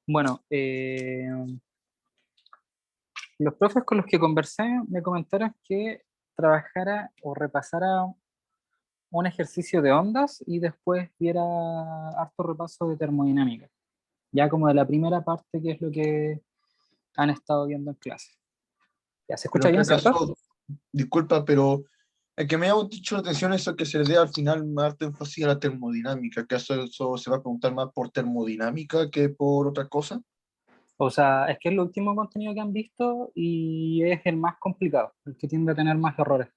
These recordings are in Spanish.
Bueno, los profes con los que conversé me comentaron que trabajara o repasara un ejercicio de ondas y después viera harto repaso de termodinámica, ya como de la primera parte, que es lo que han estado viendo en clase. ¿Ya se Pero escucha en qué bien, cierto? caso, disculpa, pero el que me ha dicho la atención es que se le dé al final más énfasis a la termodinámica. ¿Acaso eso se va a preguntar más por termodinámica que por otra cosa? O sea, es que es el último contenido que han visto y es el más complicado, el que tiende a tener más errores.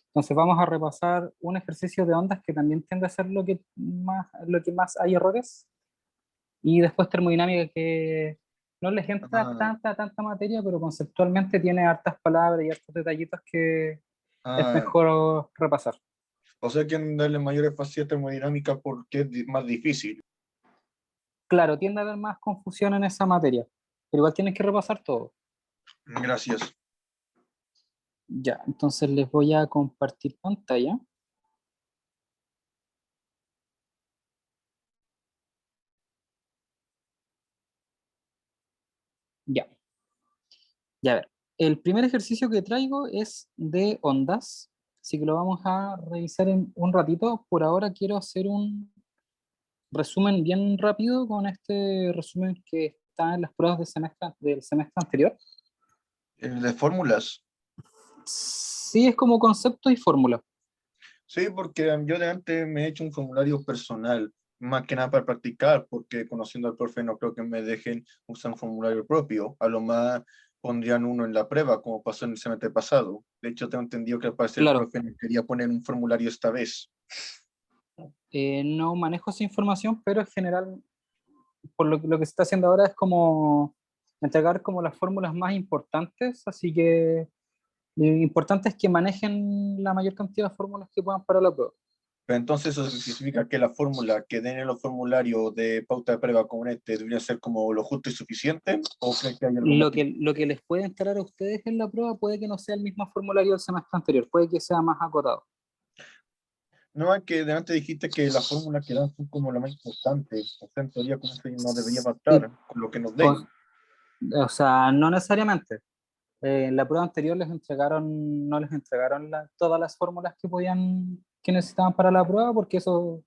Entonces vamos a repasar un ejercicio de ondas que también tiende a ser lo que más hay errores, y después termodinámica, que no les entra Ah, tanta materia, pero conceptualmente tiene hartas palabras y hartos detallitos que es ah, mejor repasar. o sea, quieren darle mayor énfasis a termodinámica porque es más difícil. Claro, tiende a haber más confusión en esa materia, pero igual tienes que repasar todo. Gracias. Ya, entonces les voy a compartir pantalla. Ya, ya a ver. El primer ejercicio que traigo es de ondas, así que lo vamos a revisar en un ratito. Por ahora quiero hacer un resumen bien rápido con este resumen que está en las pruebas del semestre anterior. El de fórmulas. Sí, es como concepto y fórmula. Sí, porque yo de antes me he hecho un formulario personal, más que nada para practicar, porque conociendo al profe no creo que me dejen usar un formulario propio. A lo más pondrían uno en la prueba, como pasó en el semestre pasado. De hecho, tengo entendido que al parecer el Claro, profe me quería poner un formulario esta vez. no manejo esa información, pero en general, por lo que se está haciendo ahora es como entregar como las fórmulas más importantes, así que lo importante es que manejen la mayor cantidad de fórmulas que puedan para la prueba. Pero entonces eso significa que la fórmula que den en los formularios de pauta de prueba como este debería ser como lo justo y suficiente, ¿o crees que hay algo más? Lo que les puede entrar a ustedes en la prueba puede que no sea el mismo formulario del semestre anterior, puede que sea más acotado. No, es que delante dijiste que las fórmulas que dan son como la más importante. O sea, en teoría, como eso no debería Sí, bastar con lo que nos den. con- o sea, no necesariamente. En la prueba anterior no les entregaron todas las fórmulas que necesitaban para la prueba, porque eso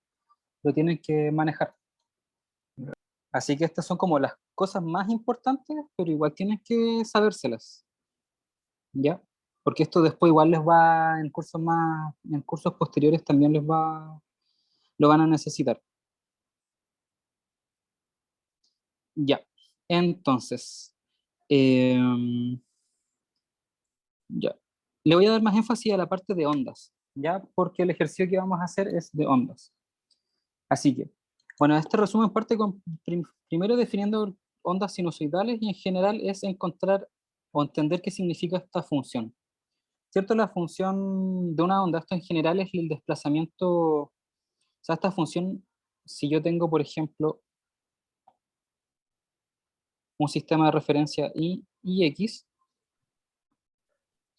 lo tienen que manejar. Así que estas son como las cosas más importantes, pero igual tienen que sabérselas, ¿ya? Porque esto después igual les va en cursos posteriores también lo van a necesitar. Ya. Entonces, em, ya. Le voy a dar más énfasis a la parte de ondas, ¿ya? Porque el ejercicio que vamos a hacer es de ondas. Así que, bueno, este resumen parte con primero definiendo ondas sinusoidales, y en general es encontrar o entender qué significa esta función. ¿Cierto? La función de una onda, esto en general es el desplazamiento, o sea, esta función, si yo tengo, por ejemplo, un sistema de referencia y X,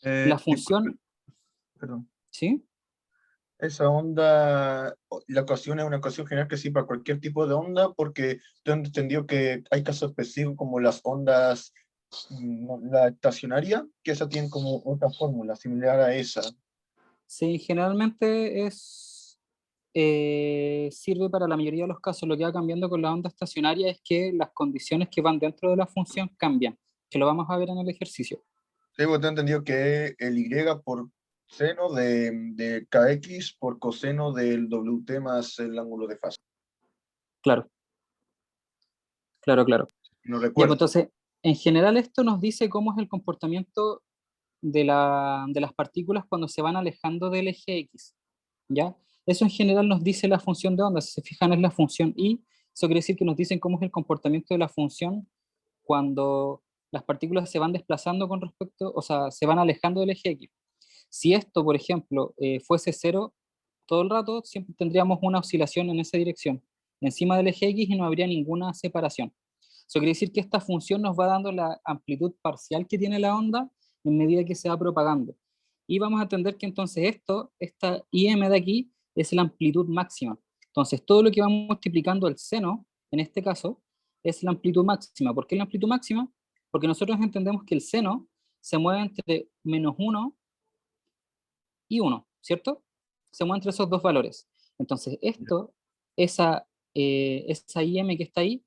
la Disculpe, función, perdón. ¿sí? Esa onda, la ecuación es una ecuación general que sirve para cualquier tipo de onda, porque tengo entendido que hay casos específicos como las ondas, no, la estacionaria, que esa tiene como otra fórmula similar a esa. Sí, generalmente sirve para la mayoría de los casos. Lo que va cambiando con la onda estacionaria es que las condiciones que van dentro de la función cambian, que lo vamos a ver en el ejercicio. Sí, pues tengo entendido que el Y por seno de KX por coseno del WT más el ángulo de fase. Claro, claro, claro. No Ya, pues recuerdo. entonces, en general esto nos dice cómo es el comportamiento de las partículas cuando se van alejando del eje X, ¿ya? Eso en general nos dice la función de onda. Si se fijan, es la función y. Eso quiere decir que nos dicen cómo es el comportamiento de la función cuando las partículas se van desplazando con respecto, o sea, se van alejando del eje X. Si esto, por ejemplo, fuese cero todo el rato, siempre tendríamos una oscilación en esa dirección, encima del eje X, y no habría ninguna separación. Eso quiere decir que esta función nos va dando la amplitud parcial que tiene la onda en medida que se va propagando. Y vamos a entender que entonces esta IM de aquí, es la amplitud máxima. Entonces todo lo que va multiplicando el seno, en este caso, es la amplitud máxima. ¿Por qué la amplitud máxima? Porque nosotros entendemos que el seno se mueve entre -1 y 1, ¿cierto? Se mueve entre esos dos valores. Entonces, esa IM que está ahí,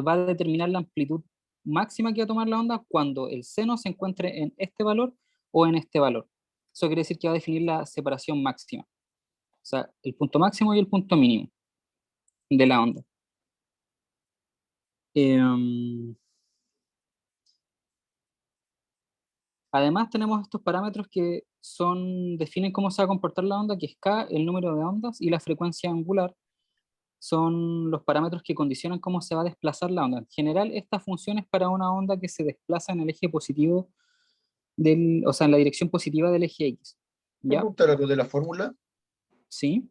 va a determinar la amplitud máxima que va a tomar la onda cuando el seno se encuentre en este valor o en este valor. Eso quiere decir que va a definir la separación máxima. O sea, el punto máximo y el punto mínimo de la onda. Además tenemos estos parámetros que definen cómo se va a comportar la onda, que es K, el número de ondas, y la frecuencia angular. Son los parámetros que condicionan cómo se va a desplazar la onda. En general, esta función es para una onda que se desplaza en el eje positivo, o sea, en la dirección positiva del eje X. Me ¿Ya? preguntar algo de la fórmula. ¿Sí?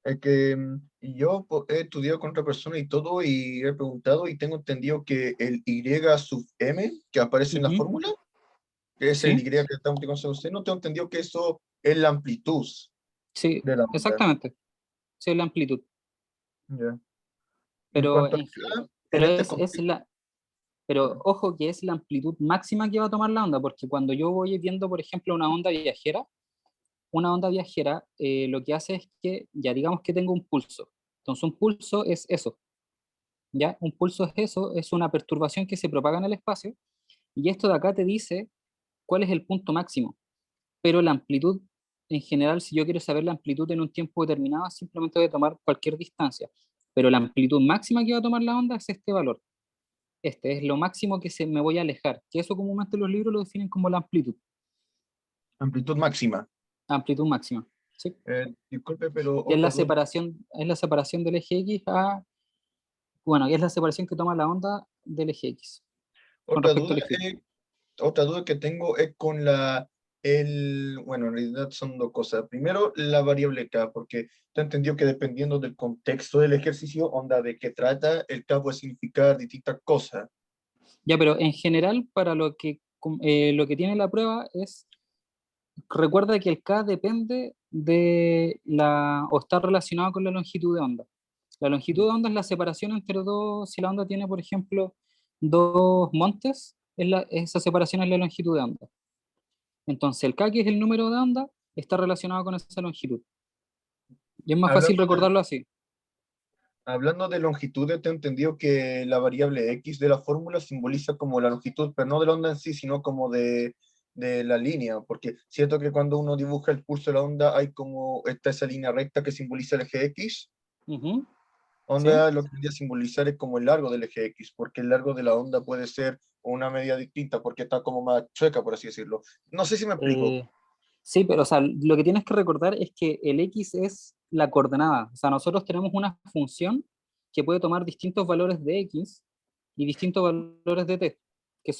Es que yo he estudiado con otra persona y todo, y he preguntado y tengo entendido que el Y sub M que aparece en la Ujú. fórmula, que es el Y ¿Sí? que está utilizando usted, no tengo entendido que eso es la amplitud Sí, de la onda. exactamente. Sí, es la amplitud. Ya. En Pero, cuanto a en pero este es contexto, pero ojo que es la amplitud máxima que va a tomar la onda, porque cuando yo voy viendo, por ejemplo, una onda viajera lo que hace es que, ya digamos que tengo un pulso. Entonces un pulso es eso, ¿ya? Un pulso es eso, es una perturbación que se propaga en el espacio, y esto de acá te dice cuál es el punto máximo. Pero la amplitud, en general, si yo quiero saber la amplitud en un tiempo determinado, simplemente voy a tomar cualquier distancia. Pero la amplitud máxima que va a tomar la onda es este valor. Este es lo máximo que me voy a alejar, que eso comúnmente los libros lo definen como la amplitud, amplitud máxima. amplitud máxima. ¿Sí? Disculpe, pero Que otra duda. es la separación del eje X bueno, y es la separación que toma la onda del eje X con Otra respecto duda, al eje Y. otra duda que tengo es con bueno, en realidad son dos cosas. Primero, la variable K, porque te entendió que dependiendo del contexto del ejercicio, onda de qué trata, el K puede significar distintas cosas. Ya, pero en general, para lo que tiene la prueba es, recuerda que el K depende o está relacionado con la longitud de onda. La longitud de onda es la separación entre dos, si la onda tiene, por ejemplo, dos montes, esa separación es la longitud de onda. Entonces, el K, que es el número de onda, está relacionado con esa longitud. Y es más fácil Hablando de, recordarlo así. hablando de longitudes, te he entendido que la variable X de la fórmula simboliza como la longitud, pero no de la onda en sí, sino como de la línea, porque cierto que cuando uno dibuja el pulso de la onda hay como esa línea recta que simboliza el eje X. Ujú. ¿Sí? Onda lo que quería simbolizar es como el largo del eje X, porque el largo de la onda puede ser una medida distinta, porque está como más chueca, por así decirlo. No sé si me explico. Eh, sí, pero o sea, lo que tienes que recordar es que el X es la coordenada. O sea, nosotros tenemos una función que puede tomar distintos valores de X y distintos valores de T, que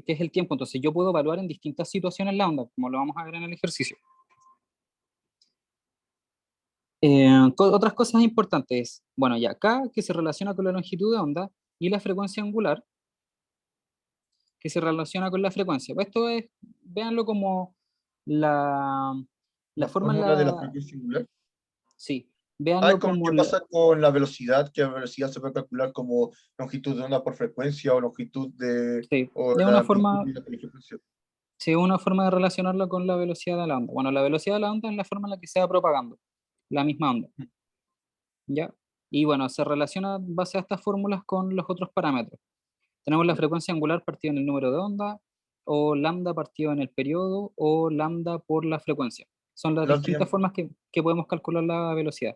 es el tiempo. Entonces yo puedo evaluar en distintas situaciones la onda, como lo vamos a ver en el ejercicio. Otras cosas importantes, bueno, ya acá, que se relaciona con la longitud de onda, y la frecuencia angular, que se relaciona con la frecuencia. Pues esto es, véanlo como la, la La forma en fórmula de la la, frecuencia singular. sí, Ah, véanlo como como qué pasa con la velocidad, que la velocidad se puede calcular como longitud de onda por frecuencia o longitud sí, o de la una amplitud forma, y la frecuencia. sí, una forma de relacionarlo con la velocidad de la onda. Bueno, la velocidad de la onda es la forma en la que se va propagando, la misma onda, ¿ya? Y bueno, se relaciona en base a estas fórmulas con los otros parámetros. Tenemos la Ya. frecuencia angular partida en el número de onda, o lambda partido en el periodo, o lambda por la frecuencia. Son las Las, distintas últimas- formas que podemos calcular la velocidad.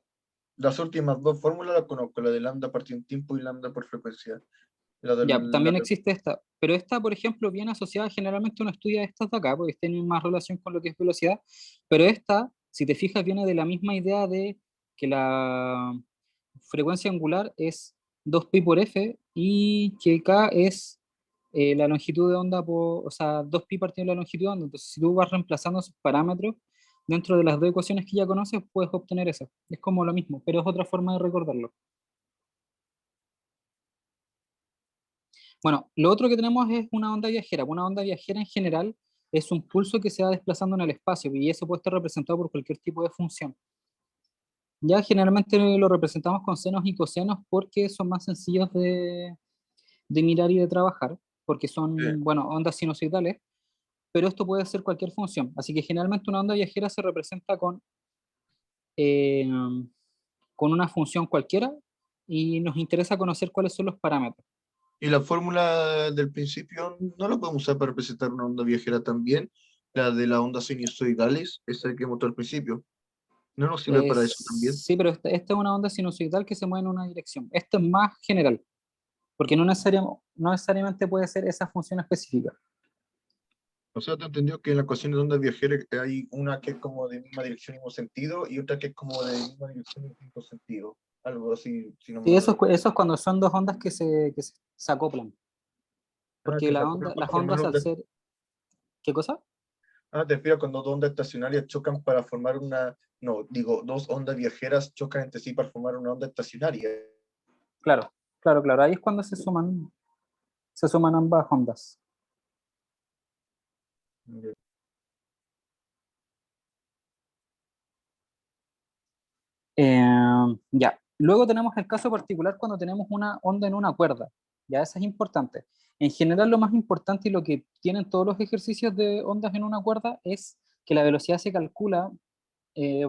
las últimas dos fórmulas las conozco, la de lambda partido en tiempo y lambda por frecuencia. La Ya, del, la también de- existe esta, pero esta, por ejemplo, viene asociada generalmente uno estudia estas de acá, porque tienen más relación con lo que es velocidad, pero esta, si te fijas, viene de la misma idea de que la frecuencia angular es 2pi por f y que k es la longitud de onda, o sea, 2pi partido de la longitud de onda. Entonces, si tú vas reemplazando esos parámetros dentro de las dos ecuaciones que ya conoces, puedes obtener eso. Es como lo mismo, pero es otra forma de recordarlo. Bueno, lo otro que tenemos es una onda viajera. Una onda viajera en general es un pulso que se va desplazando en el espacio y eso puede estar representado por cualquier tipo de función. Ya generalmente lo representamos con senos y cosenos porque son más sencillos de mirar y de trabajar, porque Sí. son, bueno, ondas sinusoidales, pero esto puede ser cualquier función. Así que generalmente una onda viajera se representa eh, con una función cualquiera y nos interesa conocer cuáles son los parámetros. Y la fórmula del principio no la podemos usar para representar una onda viajera también, la de las ondas sinusoidales, esa que mostró al principio. ¿No nos sirve para eso también? Sí, pero esta es una onda sinusoidal que se mueve en una dirección. Esto es más general, porque no necesariamente puede ser esa función específica. O sea, te entendió que en las ecuaciones de ondas viajeras hay una que es como de misma dirección y mismo sentido y otra que es como de misma dirección y distinto sentido. Algo así, si no Sí, me recuerdo. eso es cuando son dos ondas que se acoplan, Ah, porque que se acoplan para las formar ondas al ondas. ser, ¿qué cosa? Ah, te refieres cuando dos ondas estacionarias chocan para formar una. No, digo, dos ondas viajeras chocan entre sí para formar una onda estacionaria. Claro, claro, ahí es cuando se suman ambas ondas. Ya. Ya, luego tenemos el caso particular cuando tenemos una onda en una cuerda, ya eso es importante. En general lo más importante y lo que tienen todos los ejercicios de ondas en una cuerda es que la velocidad se calcula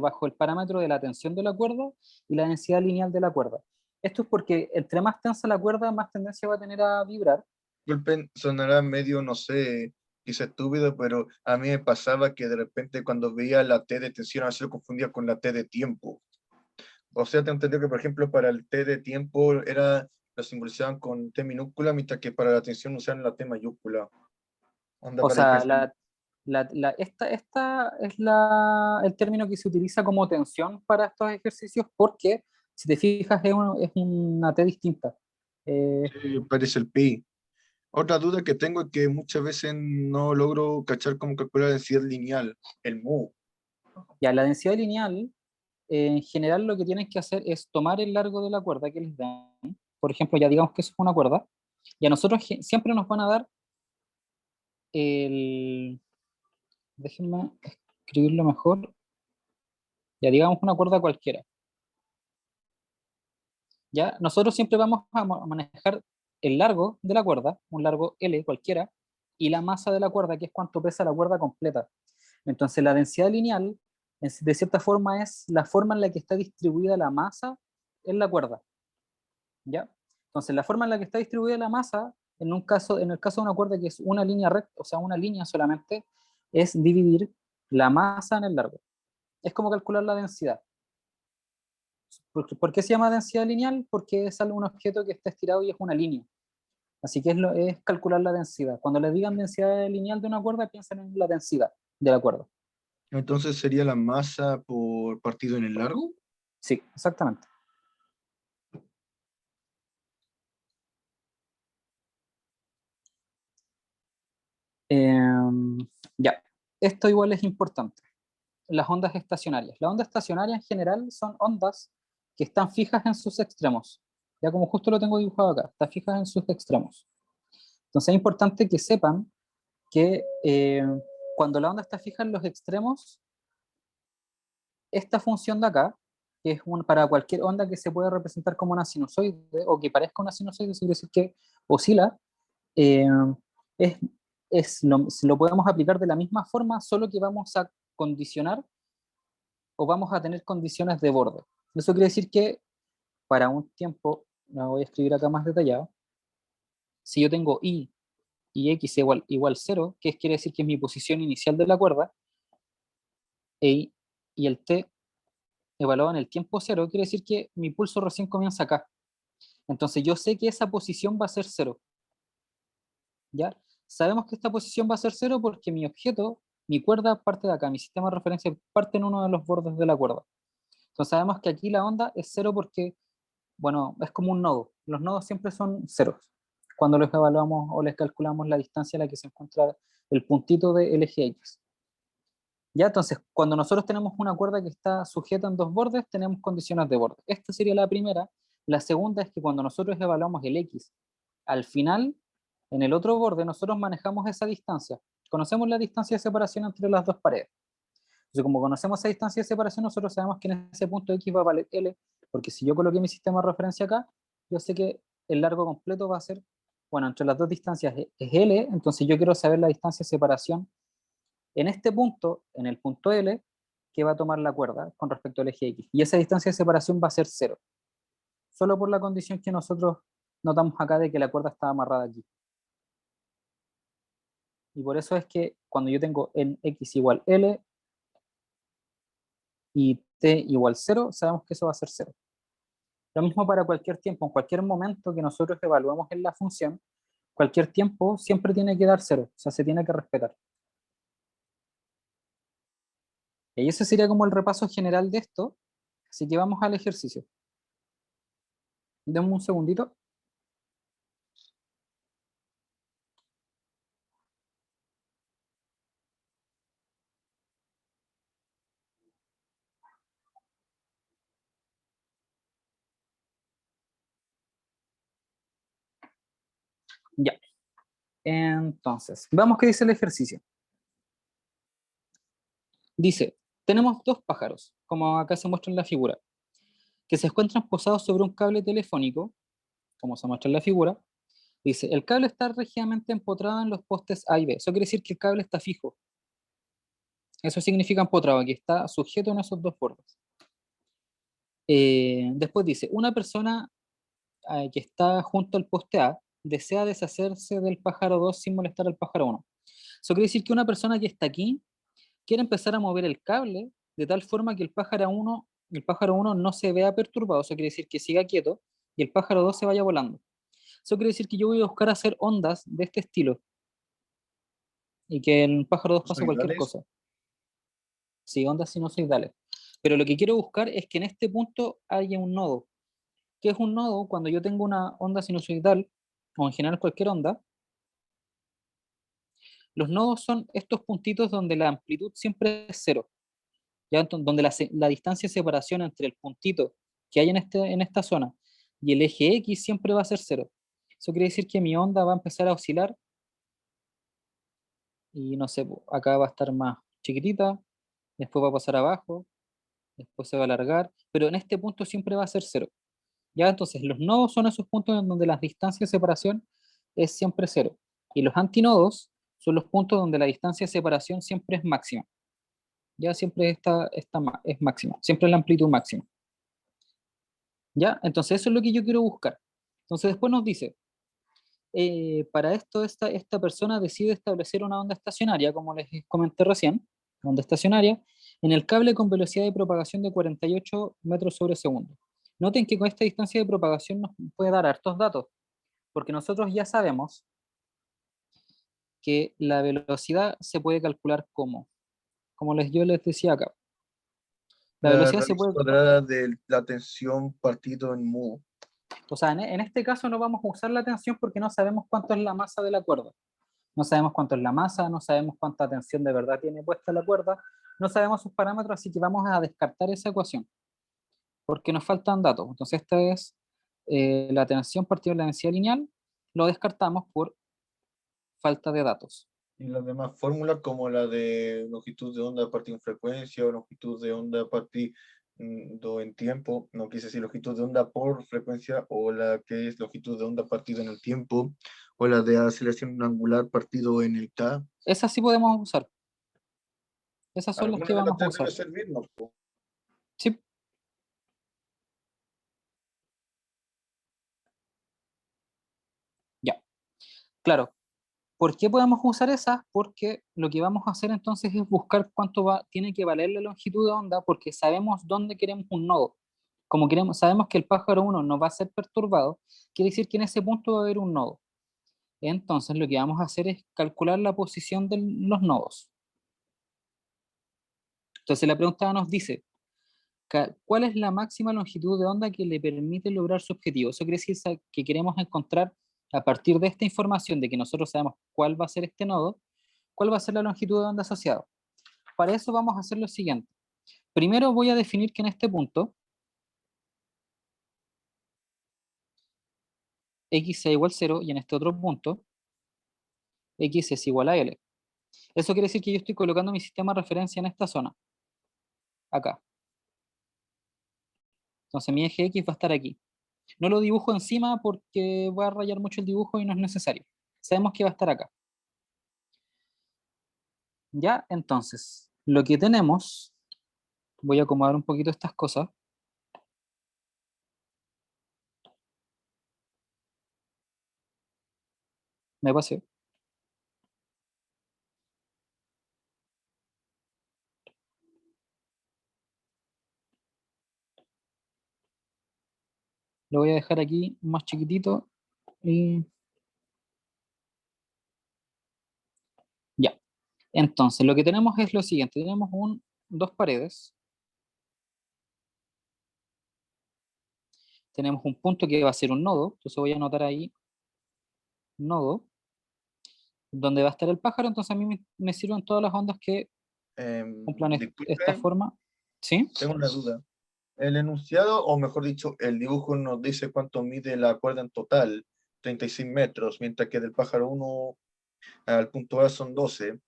bajo el parámetro de la tensión de la cuerda y la densidad lineal de la cuerda. Esto es porque entre más tensa la cuerda, más tendencia va a tener a vibrar. Disculpen, sonará medio, no sé, quizá estúpido, pero a mí me pasaba que de repente cuando veía la T de tensión, a veces lo confundía con la T de tiempo. O sea, te entendió que, por ejemplo, para el T de tiempo lo simbolizaban con T minúscula, mientras que para la tensión usaban la T mayúscula. Onda O para sea, diferenciar. esta es el término que se utiliza como tensión para estos ejercicios porque, si te fijas, es una T distinta. Eh, Sí, parece el pi. Otra duda que tengo es que muchas veces no logro cachar cómo calcular la densidad lineal, el mu. ya, la densidad lineal, en general lo que tienes que hacer es tomar el largo de la cuerda que les dan. Por ejemplo, ya digamos que eso es una cuerda, y a nosotros siempre nos van a dar el... Déjenme escribirlo mejor. Ya digamos una cuerda cualquiera. ¿Ya? Nosotros siempre vamos a manejar el largo de la cuerda, un largo L cualquiera, y la masa de la cuerda, que es cuánto pesa la cuerda completa. Entonces la densidad lineal, de cierta forma, es la forma en la que está distribuida la masa en la cuerda. ¿Ya? Entonces la forma en la que está distribuida la masa, en el caso de una cuerda que es una línea recta, o sea, una línea solamente, es dividir la masa en el largo. Es como calcular la densidad. ¿Por qué se llama densidad lineal? Porque es un objeto que está estirado y es una línea. Así que es calcular la densidad. Cuando le digan densidad lineal de una cuerda, piensen en la densidad de la cuerda. Entonces sería la masa por partido en el largo. Sí, exactamente. Eh, ya, esto igual es importante. Las ondas estacionarias. Las ondas estacionarias en general son ondas que están fijas en sus extremos. Ya como justo lo tengo dibujado acá, está fijas en sus extremos. Entonces es importante que sepan que cuando la onda está fija en los extremos, esta función de acá, que es para cualquier onda que se pueda representar como una sinusoide o que parezca una sinusoide, es decir, que oscila, eh, es, lo podemos aplicar de la misma forma, solo que vamos a condicionar o vamos a tener condiciones de borde. Eso quiere decir que para un tiempo, lo voy a escribir acá más detallado, si yo tengo y x igual 0, que quiere decir que es mi posición inicial de la cuerda, e, y el t evaluado en el tiempo 0, quiere decir que mi pulso recién comienza acá. Entonces yo sé que esa posición va a ser 0. ¿Ya? Sabemos que esta posición va a ser 0 porque mi objeto, mi cuerda parte de acá, mi sistema de referencia parte en uno de los bordes de la cuerda. Entonces sabemos que aquí la onda es 0 porque, bueno, es como un nodo. Los nodos siempre son ceros cuando los evaluamos o les calculamos la distancia a la que se encuentra el puntito del eje X. Ya, entonces, cuando nosotros tenemos una cuerda que está sujeta en dos bordes, tenemos condiciones de borde. Esta sería la primera. La segunda es que cuando nosotros evaluamos el X, al final, en el otro borde, nosotros manejamos esa distancia. Conocemos la distancia de separación entre las dos paredes. Entonces, como conocemos esa distancia de separación, nosotros sabemos que en ese punto X va a valer L, porque si yo coloqué mi sistema de referencia acá, yo sé que el largo completo va a ser Bueno, entre las dos distancias es L, entonces yo quiero saber la distancia de separación en este punto, en el punto L, que va a tomar la cuerda con respecto al eje X. Y esa distancia de separación va a ser 0, solo por la condición que nosotros notamos acá de que la cuerda está amarrada aquí. Y por eso es que cuando yo tengo en X igual L y T igual 0, sabemos que eso va a ser 0. Lo mismo para cualquier tiempo, en cualquier momento que nosotros evaluemos en la función, cualquier tiempo siempre tiene que dar 0, o sea, se tiene que respetar. Y ese sería como el repaso general de esto, así que vamos al ejercicio. Denme un segundito. Ya, entonces, veamos qué dice el ejercicio. Dice, tenemos dos pájaros, como acá se muestra en la figura, que se encuentran posados sobre un cable telefónico, como se muestra en la figura. Dice, el cable está rígidamente empotrado en los postes A y B. Eso quiere decir que el cable está fijo. Eso significa empotrado, que está sujeto en esos dos bordes. Después dice, una persona que está junto al poste A desea deshacerse del pájaro 2 sin molestar al pájaro 1. Eso quiere decir que una persona que está aquí quiere empezar a mover el cable de tal forma que el pájaro 1 no se vea perturbado. Eso quiere decir que siga quieto y el pájaro 2 se vaya volando. Eso quiere decir que yo voy a buscar hacer ondas de este estilo y que el pájaro 2 pase cualquier Sinusoidales. cosa. Sí, ondas sinusoidales. Pero lo que quiero buscar es que en este punto haya un nodo. ¿Qué es un nodo? Cuando yo tengo una onda sinusoidal, o en general cualquier onda, los nodos son estos puntitos donde la amplitud siempre es 0, ¿ya? Donde la distancia de separación entre el puntito que hay en esta zona y el eje X siempre va a ser 0. Eso quiere decir que mi onda va a empezar a oscilar y no sé, acá va a estar más chiquitita, después va a pasar abajo, después se va a alargar, pero en este punto siempre va a ser 0. ¿Ya? Entonces, los nodos son esos puntos en donde la distancia de separación es siempre 0. Y los antinodos son los puntos donde la distancia de separación siempre es máxima. Ya siempre es máxima, siempre es la amplitud máxima. ¿Ya? Entonces, eso es lo que yo quiero buscar. Entonces, después nos dice, para esto, esta persona decide establecer una onda estacionaria, como les comenté recién, onda estacionaria, en el cable con velocidad de propagación de 48 metros sobre segundo. Noten que con esta distancia de propagación nos puede dar hartos datos, porque nosotros ya sabemos que la velocidad se puede calcular como yo les decía acá. La La velocidad se raíz puede, cuadrada de la tensión partido en mu. o sea, en este caso no vamos a usar la tensión porque no sabemos cuánto es la masa de la cuerda. No sabemos cuánto es la masa, no sabemos cuánta tensión de verdad tiene puesta la cuerda, no sabemos sus parámetros, así que vamos a descartar esa ecuación, porque nos faltan datos. Entonces esta es la tensión partida de la densidad lineal, lo descartamos por falta de datos. Y las demás fórmulas, como la de longitud de onda partido en frecuencia o longitud de onda partido en tiempo, no quise decir longitud de onda por frecuencia, o la que es longitud de onda partido en el tiempo, o la de aceleración angular partido en el K. Esas sí podemos usar, esas son las Alguna que de las vamos a tres debe usar. servirnos, po. Sí, ya, claro. ¿Por qué podemos usar esas? Porque lo que vamos a hacer entonces es buscar tiene que valer la longitud de onda, porque sabemos dónde queremos un nodo. Como sabemos que el pájaro 1 no va a ser perturbado, quiere decir que en ese punto va a haber un nodo. Entonces lo que vamos a hacer es calcular la posición de los nodos. Entonces la pregunta nos dice, ¿cuál es la máxima longitud de onda que le permite lograr su objetivo? Eso quiere decir que queremos encontrar, a partir de esta información de que nosotros sabemos cuál va a ser este nodo, cuál va a ser la longitud de onda asociada. Para eso vamos a hacer lo siguiente. Primero voy a definir que en este punto x sea igual a 0 y en este otro punto x es igual a L. Eso quiere decir que yo estoy colocando mi sistema de referencia en esta zona, acá. Entonces mi eje X va a estar aquí. No lo dibujo encima porque voy a rayar mucho el dibujo y no es necesario. Sabemos que va a estar acá. Ya, entonces, lo que tenemos, voy a acomodar un poquito estas cosas. Me pasé. Lo voy a dejar aquí más chiquitito y ya. Entonces, lo que tenemos es lo siguiente. Tenemos dos paredes. Tenemos un punto que va a ser un nodo. Entonces voy a anotar ahí nodo, donde va a estar el pájaro. Entonces a mí me sirven todas las ondas que cumplan esta Disculpe, forma. ¿Sí? tengo una duda. El enunciado, o mejor dicho, el dibujo nos dice cuánto mide la cuerda en total, 36 metros, mientras que del pájaro uno al punto A son 12. Eso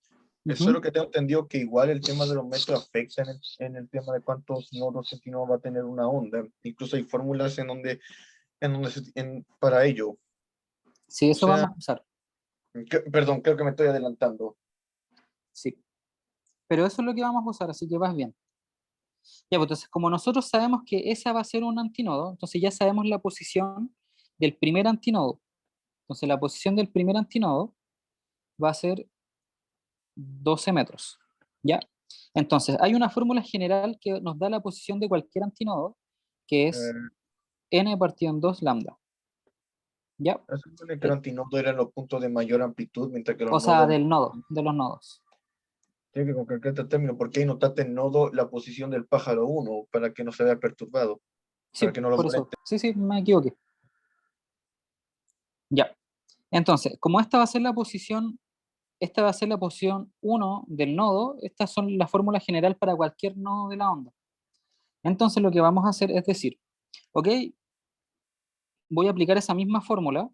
es lo Ujú. que tengo entendido, que igual el tema de los metros afecta en el tema de cuántos nodos continuos va a tener una onda. Incluso hay fórmulas para ello. Sí, O eso sea, vamos a usar. perdón, creo que me estoy adelantando. Sí. Pero eso es lo que vamos a usar, así que vas bien. Ya, pues entonces, como nosotros sabemos que esa va a ser un antinodo, entonces ya sabemos la posición del primer antinodo. Entonces, la posición del primer antinodo va a ser 12 metros. ¿Ya? Entonces, hay una fórmula general que nos da la posición de cualquier antinodo, que es Eh, n partido en 2 lambda. ¿Ya? Se supone que Eh, los antinodos eran los puntos de mayor amplitud, mientras que los o sea, nodos del nodo, de los nodos. tienen que concretar este término. ¿Por qué ahí notaste en nodo la posición del pájaro uno para que no se vea perturbado? Para Sí, que no lo por eso. moleste. Sí, sí, me equivoqué. Ya. Entonces, como esta va a ser la posición uno del nodo, estas son la fórmula general para cualquier nodo de la onda. Entonces, lo que vamos a hacer es decir, ok, voy a aplicar esa misma fórmula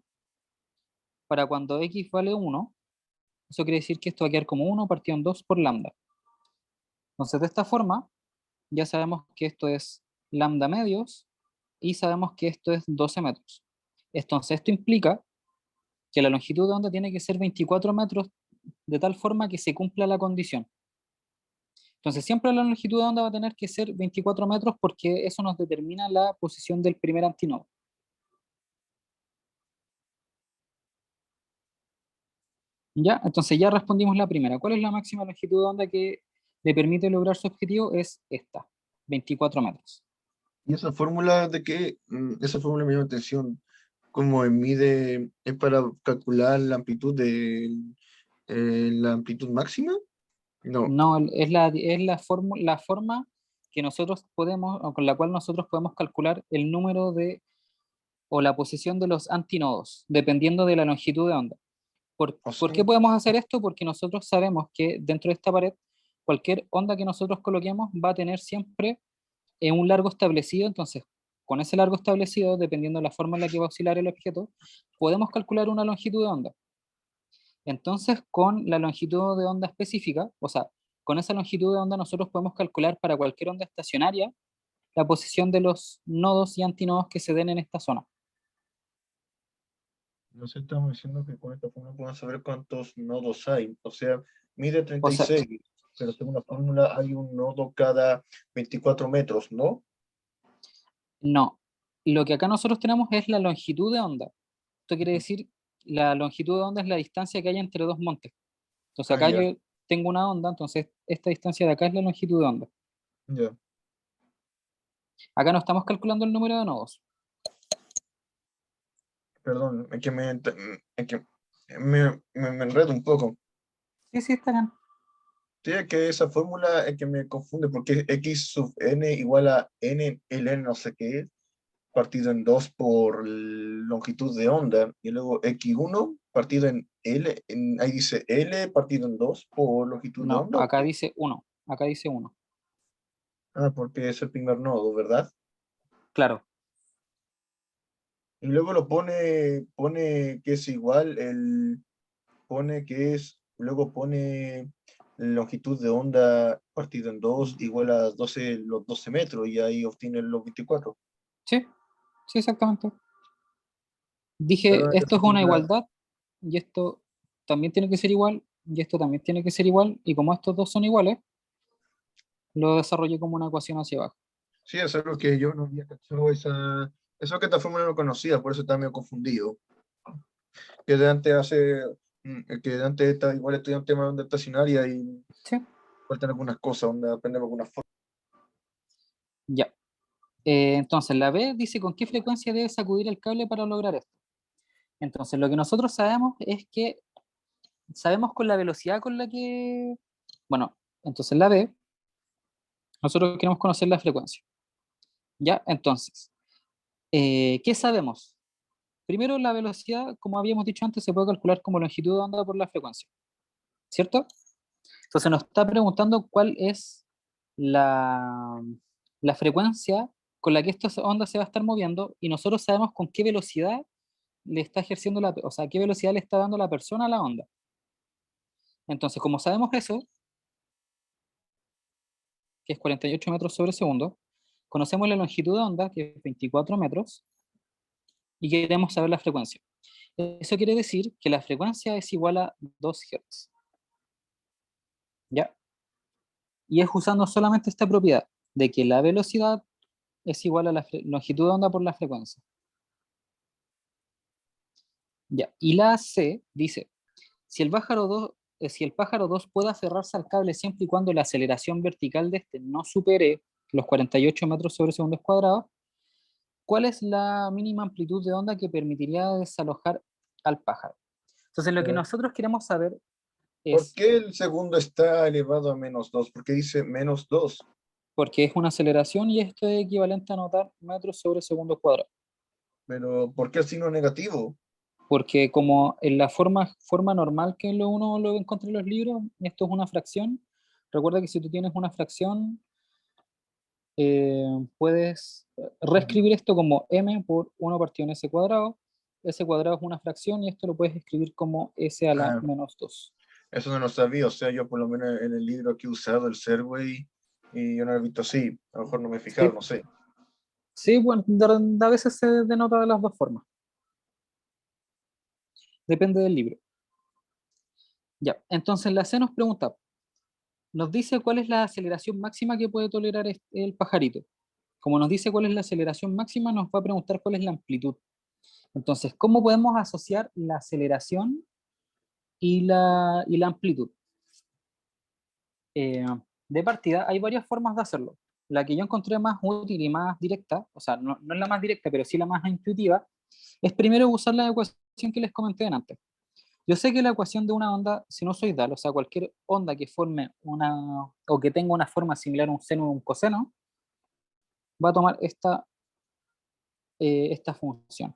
para cuando x vale 1. Eso quiere decir que esto va a quedar como 1 partido en 2 por lambda. Entonces, de esta forma, ya sabemos que esto es lambda medios y sabemos que esto es 12 metros. Entonces, esto implica que la longitud de onda tiene que ser 24 metros de tal forma que se cumpla la condición. Entonces, siempre la longitud de onda va a tener que ser 24 metros porque eso nos determina la posición del primer antinodo. ¿Ya? Entonces ya respondimos la primera. ¿Cuál es la máxima longitud de onda que le permite lograr su objetivo? Es esta, 24 metros. Y esa fórmula de que, esa fórmula me llama la atención, como mide, es para calcular la amplitud la amplitud máxima. No, No, la forma que nosotros podemos, o con la cual nosotros podemos calcular el número de, o la posición de los antinodos, dependiendo de la longitud de onda. o ¿Por sea, qué podemos hacer esto? Porque nosotros sabemos que dentro de esta pared, cualquier onda que nosotros coloquemos va a tener siempre un largo establecido. Entonces, con ese largo establecido, dependiendo de la forma en la que va a oscilar el objeto, podemos calcular una longitud de onda. Entonces, con la longitud de onda específica, o sea, con esa longitud de onda nosotros podemos calcular para cualquier onda estacionaria la posición de los nodos y antinodos que se den en esta zona. no sé, estamos diciendo que con esta fórmula podemos saber cuántos nodos hay. O sea, mide O sea, 36, pero según la fórmula hay un nodo cada 24 metros, ¿no? no. Lo que acá nosotros tenemos es la longitud de onda. Esto quiere Ujú. decir, la longitud de onda es la distancia que hay entre dos montes. Entonces Ah, acá ya, yo tengo una onda, entonces esta distancia de acá es la longitud de onda. ya. Acá no estamos calculando el número de nodos. Perdón, es que me enredo un poco. Sí, sí, está bien. Sí, es que esa fórmula es que me confunde porque x sub n igual a n, el n no sé qué es, partido en 2 por longitud de onda, y luego x1 partido en L, ahí dice L partido en 2 por longitud de No, onda, ¿o acá qué? dice uno. Acá dice uno. Ah, porque es el primer nodo, ¿verdad? Claro. Y luego pone que es igual, pone que es, luego pone longitud de onda partido en 2 igual a 12 los 12 metros, y ahí obtiene los 24. Sí, Sí, exactamente. Dije, Solamente esto es así una una... igualdad, y esto también tiene que ser igual, y esto también tiene que ser igual, y como estos dos son iguales, lo desarrollé como una ecuación hacia abajo. Sí, es algo que yo no había cachado, eso que esta fórmula no conocía, por eso estaba medio confundido. Que de antes que de antes igual estudié un tema de onda estacionaria y Sí, faltan algunas cosas, donde aprendemos algunas formas. ya. Entonces, la B dice con qué frecuencia debe sacudir el cable para lograr esto. Entonces, lo que nosotros sabemos es que sabemos con la velocidad con la que, bueno, entonces la B, nosotros queremos conocer la frecuencia. Ya, entonces, ¿qué sabemos? Primero, la velocidad, como habíamos dicho antes, se puede calcular como longitud de onda por la frecuencia, ¿cierto? Entonces nos está preguntando cuál es la, la frecuencia con la que esta onda se va a estar moviendo y nosotros sabemos con qué velocidad le está ejerciendo o sea, qué velocidad le está dando la persona a la onda. Entonces, como sabemos eso, que es 48 metros sobre segundo, conocemos la longitud de onda, que es 24 metros, y queremos saber la frecuencia. Eso quiere decir que la frecuencia es igual a 2 Hz. ¿Ya? Y es usando solamente esta propiedad de que la velocidad es igual a la longitud de onda por la frecuencia. ¿Ya? Y la C dice, si el pájaro 2 puede aferrarse al cable siempre y cuando la aceleración vertical de este no supere los 48 metros sobre segundos cuadrados, ¿cuál es la mínima amplitud de onda que permitiría desalojar al pájaro? Entonces, lo que nosotros queremos saber ¿Por es, qué el segundo está elevado a -2? ¿Por qué dice -2? porque es una aceleración y esto es equivalente a anotar metros sobre segundos cuadrados. Pero ¿por qué el signo negativo? Porque como en la forma normal que uno lo encuentra en los libros, esto es una fracción. Recuerda que si tú tienes una fracción, puedes reescribir esto como m por 1 partido en s cuadrado. S cuadrado es una fracción y esto lo puedes escribir como s a la Ah, menos 2. eso no lo sabía, o sea, yo por lo menos en el libro que he usado, el Serway, y yo no lo he visto así, a lo mejor no me he fijado, Sí, no sé. sí, bueno, a veces se denota de las dos formas. Depende del libro. Ya, entonces la C nos pregunta, nos dice cuál es la aceleración máxima que puede tolerar el pajarito. Como nos dice cuál es la aceleración máxima, nos va a preguntar cuál es la amplitud. Entonces, ¿cómo podemos asociar la aceleración y la amplitud? Eh, de partida, hay varias formas de hacerlo. La que yo encontré más útil y más directa, o sea, no es la más directa, pero sí la más intuitiva, es primero usar la ecuación que les comenté antes. Yo sé que la ecuación de una onda sinusoidal, o sea, cualquier onda que forme una, o que tenga una forma similar a un seno o un coseno, va a tomar esta función.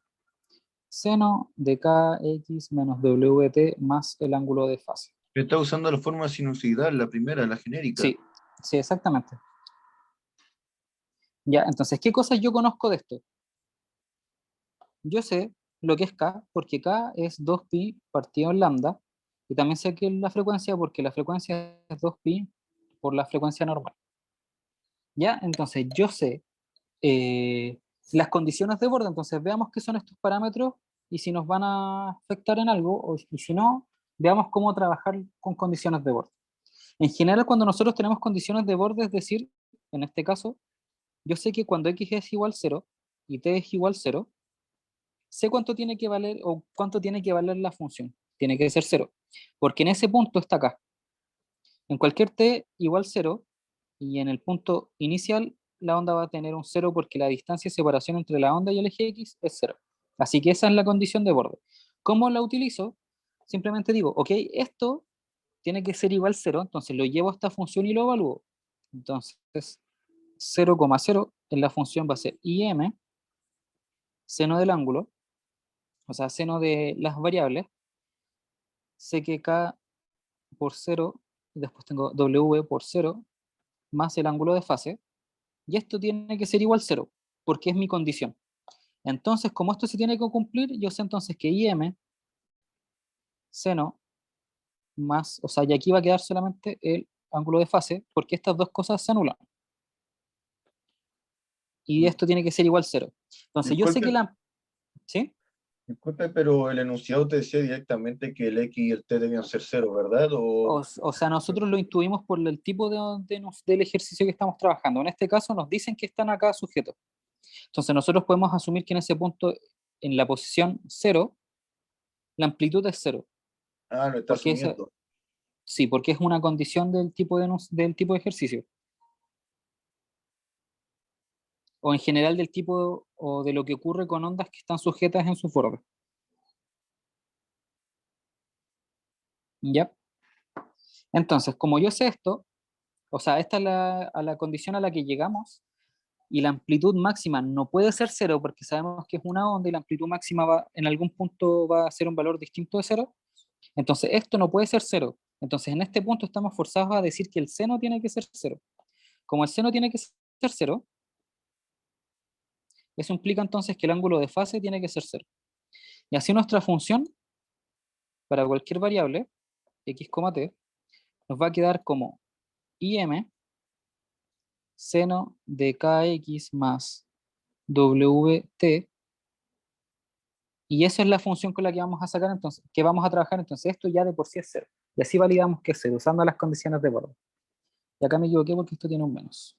Seno de kx menos wt más el ángulo de fase. Está usando la forma sinusoidal, la primera, la genérica. Sí, sí, exactamente. Ya, entonces, ¿qué cosas yo conozco de esto? Yo sé lo que es k, porque k es 2pi partido en lambda, y también sé que es la frecuencia, porque la frecuencia es 2pi por la frecuencia normal. Ya, entonces yo sé eh, las condiciones de borde, entonces veamos qué son estos parámetros y si nos van a afectar en algo, y si no, veamos cómo trabajar con condiciones de borde. En general, cuando nosotros tenemos condiciones de borde, es decir, en este caso, yo sé que cuando x es igual 0 y t es igual 0, sé cuánto tiene que valer o cuánto tiene que valer la función. Tiene que ser 0, porque en ese punto está acá. En cualquier t igual 0 y en el punto inicial la onda va a tener un 0 porque la distancia de separación entre la onda y el eje X es 0. Así que esa es la condición de borde. ¿Cómo la utilizo? Simplemente digo, ok, esto tiene que ser igual a 0, entonces lo llevo a esta función y lo evalúo. Entonces, 0,0 en la función va a ser im, seno del ángulo, o sea, seno de las variables, sé que k por 0, y después tengo w por 0, más el ángulo de fase, y esto tiene que ser igual a 0, porque es mi condición. Entonces, como esto se tiene que cumplir, yo sé entonces que im, seno, más, o sea, y aquí va a quedar solamente el ángulo de fase, porque estas dos cosas se anulan. Y esto tiene que ser igual a 0. Entonces yo sé que Disculpe, la... ¿Sí? disculpe, pero el enunciado te decía directamente que el X y el T debían ser cero, ¿verdad? O sea, nosotros lo intuimos por el tipo del ejercicio que estamos trabajando. En este caso nos dicen que están acá sujetos. Entonces nosotros podemos asumir que en ese punto, en la posición cero, la amplitud es cero, Ah, lo está porque asumiendo. sí, porque es una condición del tipo de ejercicio, o en general del tipo o de lo que ocurre con ondas que están sujetas en su borde. ¿Ya? Entonces, como yo sé esto, o sea, esta es a la condición a la que llegamos, y la amplitud máxima no puede ser cero porque sabemos que es una onda y la amplitud máxima en algún punto va a ser un valor distinto de cero. Entonces esto no puede ser cero. Entonces en este punto estamos forzados a decir que el seno tiene que ser cero. Como el seno tiene que ser cero, eso implica entonces que el ángulo de fase tiene que ser cero. Y así nuestra función para cualquier variable, x, t, nos va a quedar como im seno de kx más wt. Y esa es la función con la que vamos a sacar entonces, que vamos a trabajar. Entonces esto ya de por sí es cero. Y así validamos que es cero, usando las condiciones de borde. Y acá me equivoqué porque esto tiene un menos.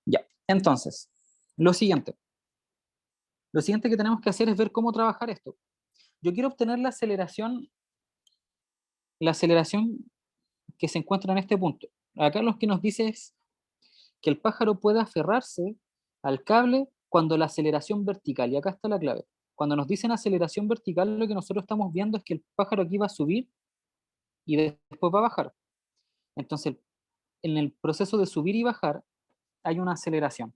Ya, entonces, lo siguiente. Lo siguiente que tenemos que hacer es ver cómo trabajar esto. Yo quiero obtener la aceleración que se encuentra en este punto. Acá lo que nos dice es que el pájaro puede aferrarse al cable cuando la aceleración vertical, y acá está la clave. Cuando nos dicen aceleración vertical, lo que nosotros estamos viendo es que el pájaro aquí va a subir y después va a bajar. Entonces, en el proceso de subir y bajar hay una aceleración,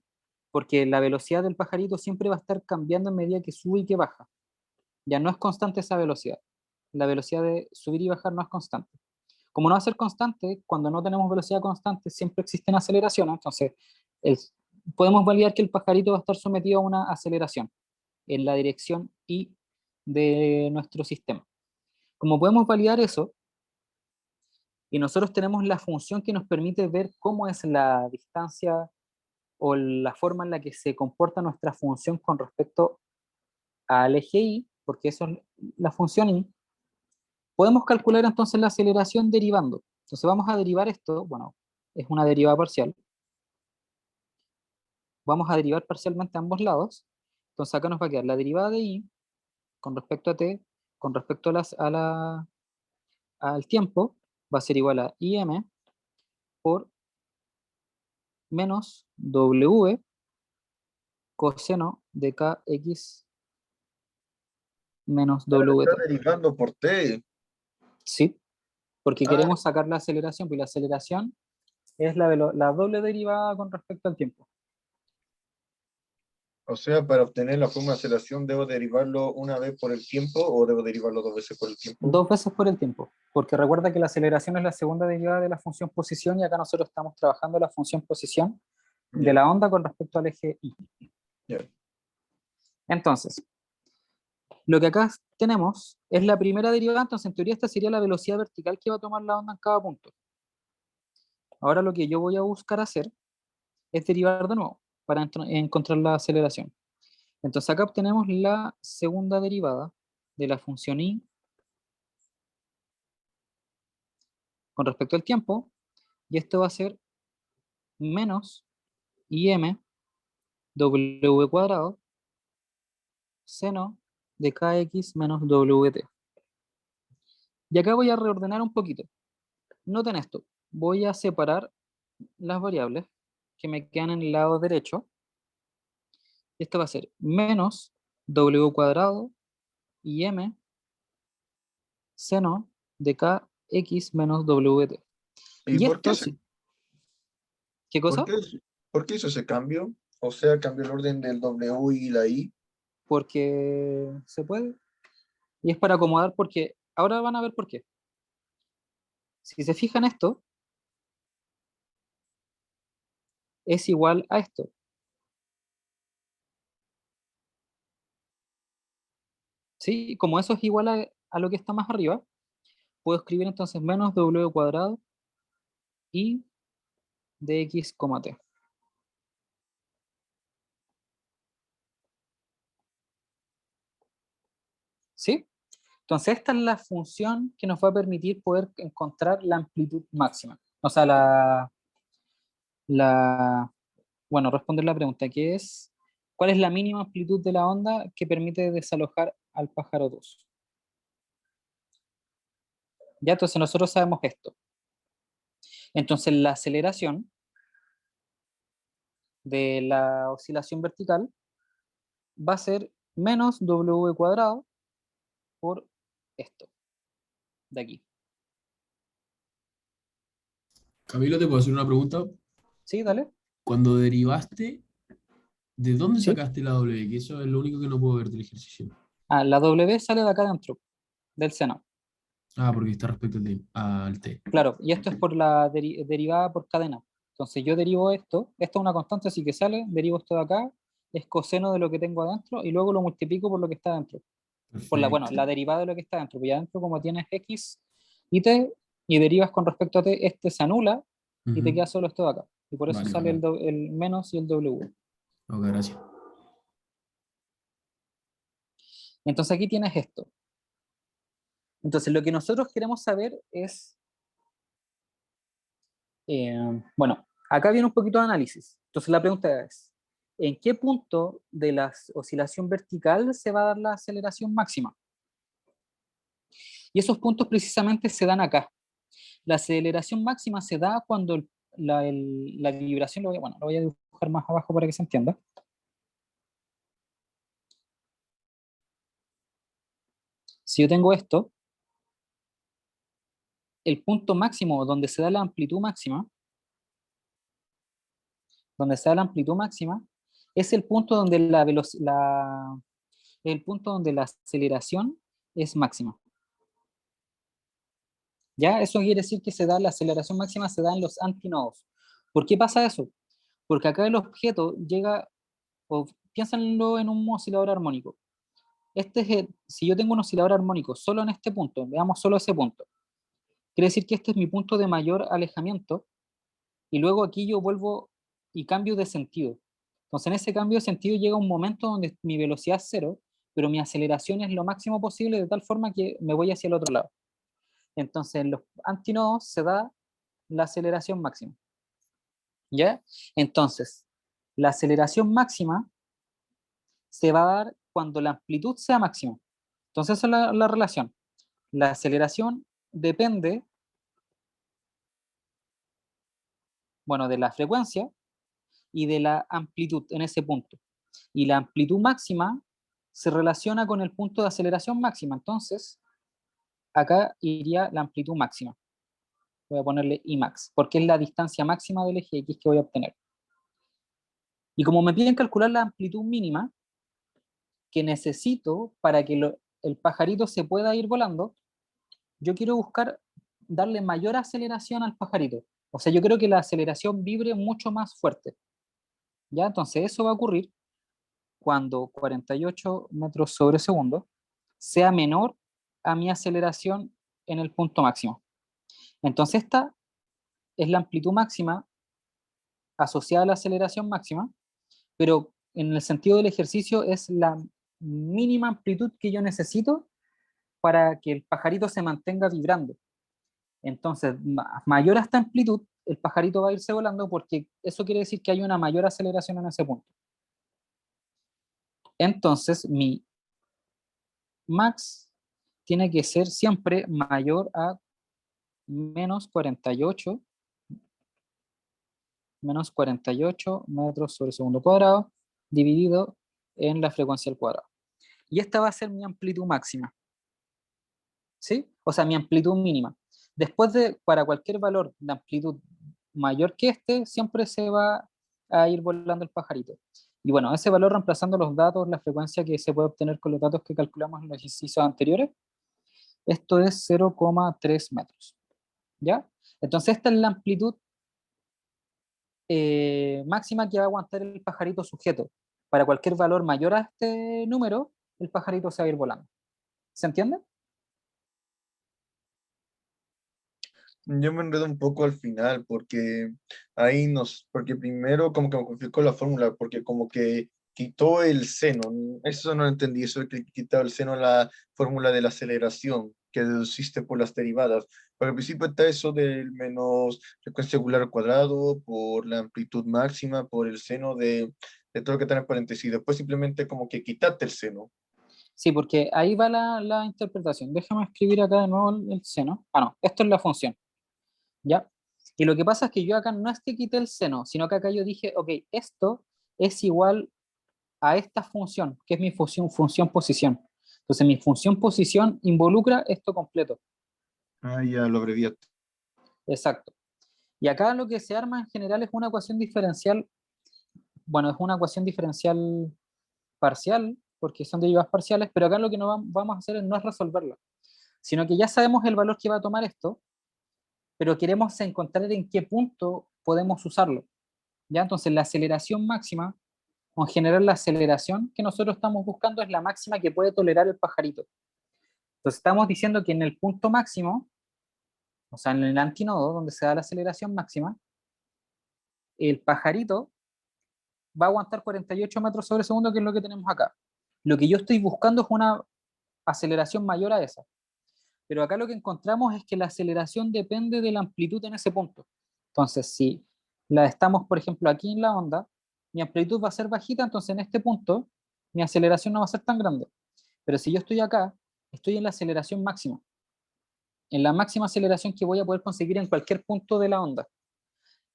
porque la velocidad del pajarito siempre va a estar cambiando en medida que sube y que baja. Ya no es constante esa velocidad. La velocidad de subir y bajar no es constante. Como no va a ser constante, cuando no tenemos velocidad constante, siempre existen aceleraciones. Entonces, el- podemos validar que el pajarito va a estar sometido a una aceleración en la dirección y de nuestro sistema. Como podemos validar eso, y nosotros tenemos la función que nos permite ver cómo es la distancia o la forma en la que se comporta nuestra función con respecto al eje y, porque eso es la función y, podemos calcular entonces la aceleración derivando. Entonces vamos a derivar esto, bueno, es una derivada parcial. Vamos a derivar parcialmente a ambos lados. Entonces acá nos va a quedar la derivada de i con respecto a t, con respecto al tiempo, va a ser igual a im por menos w coseno de kx menos Ah, lo está wt. derivando por T. ¿Sí? Porque Ah, queremos sacar la aceleración, pues la aceleración es la doble derivada con respecto al tiempo. o sea, para obtener la forma de aceleración, ¿debo derivarlo una vez por el tiempo o debo derivarlo dos veces por el tiempo? Dos veces por el tiempo, porque recuerda que la aceleración es la segunda derivada de la función posición y acá nosotros estamos trabajando la función posición de Ya, la onda con respecto al eje y. ya. Entonces, lo que acá tenemos es la primera derivada, entonces en teoría esta sería la velocidad vertical que va a tomar la onda en cada punto. Ahora lo que yo voy a buscar hacer es derivar de nuevo para encontrar la aceleración. Entonces acá obtenemos la segunda derivada de la función y con respecto al tiempo, y esto va a ser menos im w cuadrado seno de kx menos wt. Y acá voy a reordenar un poquito. Noten esto, voy a separar las variables que me quedan en el lado derecho. Esto va a ser menos w cuadrado y m seno de kx menos wt. ¿Y Y esto sí, ¿qué por cosa? qué, por qué hizo ese cambio? O sea, cambió el orden del W y la I. Porque se puede. Y es para acomodar porque ahora van a ver por qué. Si se fijan esto, es igual a esto. ¿Sí? Como eso es igual a lo que está más arriba, puedo escribir entonces menos w cuadrado y de x, t. ¿Sí? Entonces esta es la función que nos va a permitir poder encontrar la amplitud máxima. O sea, bueno, responder la pregunta, que es, ¿cuál es la mínima amplitud de la onda que permite desalojar al pájaro 2? Ya, entonces nosotros sabemos esto. Entonces la aceleración de la oscilación vertical va a ser menos w cuadrado por esto, de aquí. Camilo, ¿te puedo hacer una pregunta? ¿Sí? Dale. Cuando derivaste, ¿de dónde ¿Sí? sacaste la W? Que eso es lo único que no puedo ver del ejercicio. Ah, la W sale de acá adentro, del seno. Ah, porque está respecto al T. Claro, y esto es por la derivada por cadena. Entonces yo derivo esto es una constante, así que sale, derivo esto de acá, es coseno de lo que tengo adentro, y luego lo multiplico por lo que está adentro. Por bueno, Perfecto. la derivada de lo que está adentro, porque adentro como tienes x y t, y derivas con respecto a t, este se anula, y te Ujú. queda solo esto de acá. Y por eso Vale, sale bacán. el menos y el w. Ok, gracias. Entonces aquí tienes esto. Entonces lo que nosotros queremos saber es, bueno, acá viene un poquito de análisis. Entonces la pregunta es, ¿en qué punto de la oscilación vertical se va a dar la aceleración máxima? Y esos puntos precisamente se dan acá. La aceleración máxima se da cuando la vibración, bueno, lo voy a dibujar más abajo para que se entienda. Si yo tengo esto, el punto máximo donde se da la amplitud máxima, es el punto donde el punto donde la aceleración es máxima. ¿Ya? Eso quiere decir que la aceleración máxima se da en los antinodos. ¿Por qué pasa eso? Porque acá el objeto llega, o piénsenlo en un oscilador armónico. Si yo tengo un oscilador armónico solo en este punto, veamos solo ese punto, quiere decir que este es mi punto de mayor alejamiento, y luego aquí yo vuelvo y cambio de sentido. Entonces en ese cambio de sentido llega un momento donde mi velocidad es cero, pero mi aceleración es lo máximo posible de tal forma que me voy hacia el otro lado. Entonces en los antinodos se da la aceleración máxima. ¿Ya? Entonces, la aceleración máxima se va a dar cuando la amplitud sea máxima. Entonces, esa es la relación. La aceleración depende, bueno, de la frecuencia y de la amplitud en ese punto. Y la amplitud máxima se relaciona con el punto de aceleración máxima. Entonces, acá iría la amplitud máxima. Voy a ponerle Imax, porque es la distancia máxima del eje X que voy a obtener. Y como me piden calcular la amplitud mínima que necesito para que el pajarito se pueda ir volando, yo quiero buscar darle mayor aceleración al pajarito. O sea, yo creo que la aceleración vibre mucho más fuerte. ¿Ya? Entonces eso va a ocurrir cuando 48 metros sobre segundo sea menor a mi aceleración en el punto máximo. Entonces esta es la amplitud máxima asociada a la aceleración máxima, pero en el sentido del ejercicio es la mínima amplitud que yo necesito para que el pajarito se mantenga vibrando. Entonces, mayor a esta amplitud, el pajarito va a irse volando porque eso quiere decir que hay una mayor aceleración en ese punto. Entonces, mi max tiene que ser siempre mayor a menos 48 metros sobre segundo cuadrado dividido en la frecuencia al cuadrado. Y esta va a ser mi amplitud máxima. ¿Sí? O sea, mi amplitud mínima. Después para cualquier valor de amplitud mayor que este, siempre se va a ir volando el pajarito. Y bueno, ese valor reemplazando los datos, la frecuencia que se puede obtener con los datos que calculamos en los ejercicios anteriores, esto es 0,3 metros. ¿Ya? Entonces esta es la amplitud máxima que va a aguantar el pajarito sujeto. Para cualquier valor mayor a este número, el pajarito se va a ir volando. ¿Se entiende? Yo me enredo un poco al final porque ahí porque primero como que me complicó la fórmula, porque como que quitó el seno, eso no lo entendí, eso de que quitaba el seno en la fórmula de la aceleración que deduciste por las derivadas. Porque al principio está eso del menos frecuencia angular al cuadrado por la amplitud máxima, por el seno de todo lo que está en el paréntesis. Después simplemente como que quitaste el seno. Sí, porque ahí va la interpretación. Déjame escribir acá de nuevo el seno. Ah, no, esto es la función, ¿ya? Y lo que pasa es que yo acá no es que quité el seno, sino que acá yo dije, ok, esto es igual a esta función, que es mi función posición. Entonces mi función posición involucra esto completo. Ah, ya lo abreviaste. Exacto. Y acá lo que se arma en general es una ecuación diferencial, bueno, es una ecuación diferencial parcial, porque son derivadas parciales, pero acá lo que no vamos a hacer no es resolverla, sino que ya sabemos el valor que va a tomar esto, pero queremos encontrar en qué punto podemos usarlo. ¿Ya? Entonces la aceleración máxima, o en general la aceleración que nosotros estamos buscando es la máxima que puede tolerar el pajarito. Entonces estamos diciendo que en el punto máximo, o sea, en el antinodo, donde se da la aceleración máxima, el pajarito va a aguantar 48 metros sobre segundo, que es lo que tenemos acá. Lo que yo estoy buscando es una aceleración mayor a esa. Pero acá lo que encontramos es que la aceleración depende de la amplitud en ese punto. Entonces, si la estamos, por ejemplo, aquí en la onda, mi amplitud va a ser bajita, entonces en este punto mi aceleración no va a ser tan grande. Pero si yo estoy acá, estoy en la aceleración máxima, en la máxima aceleración que voy a poder conseguir en cualquier punto de la onda.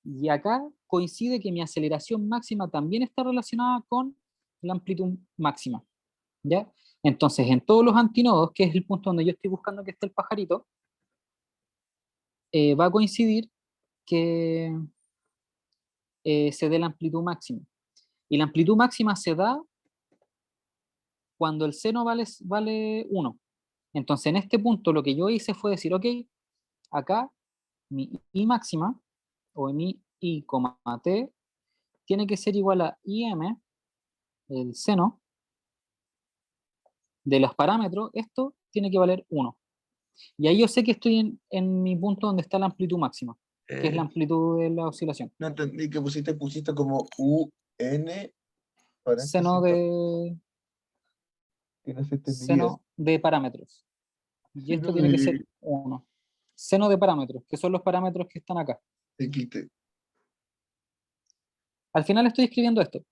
Y acá coincide que mi aceleración máxima también está relacionada con la amplitud máxima, ¿ya? Entonces, en todos los antinodos, que es el punto donde yo estoy buscando que esté el pajarito, va a coincidir que se dé la amplitud máxima. Y la amplitud máxima se da cuando el seno vale 1. Entonces, en este punto, lo que yo hice fue decir, ok, acá mi I máxima, o mi I, t, tiene que ser igual a IM, el seno, de los parámetros, esto tiene que valer 1. Y ahí yo sé que estoy en mi punto donde está la amplitud máxima, que es la Eh, amplitud de la oscilación. no entendí que pusiste como UN, Seno paréntesis, de, que no se entendía. seno de parámetros. Y esto Seno tiene que ser de 1. Seno de parámetros, que son los parámetros que están acá. XT. Al final estoy escribiendo esto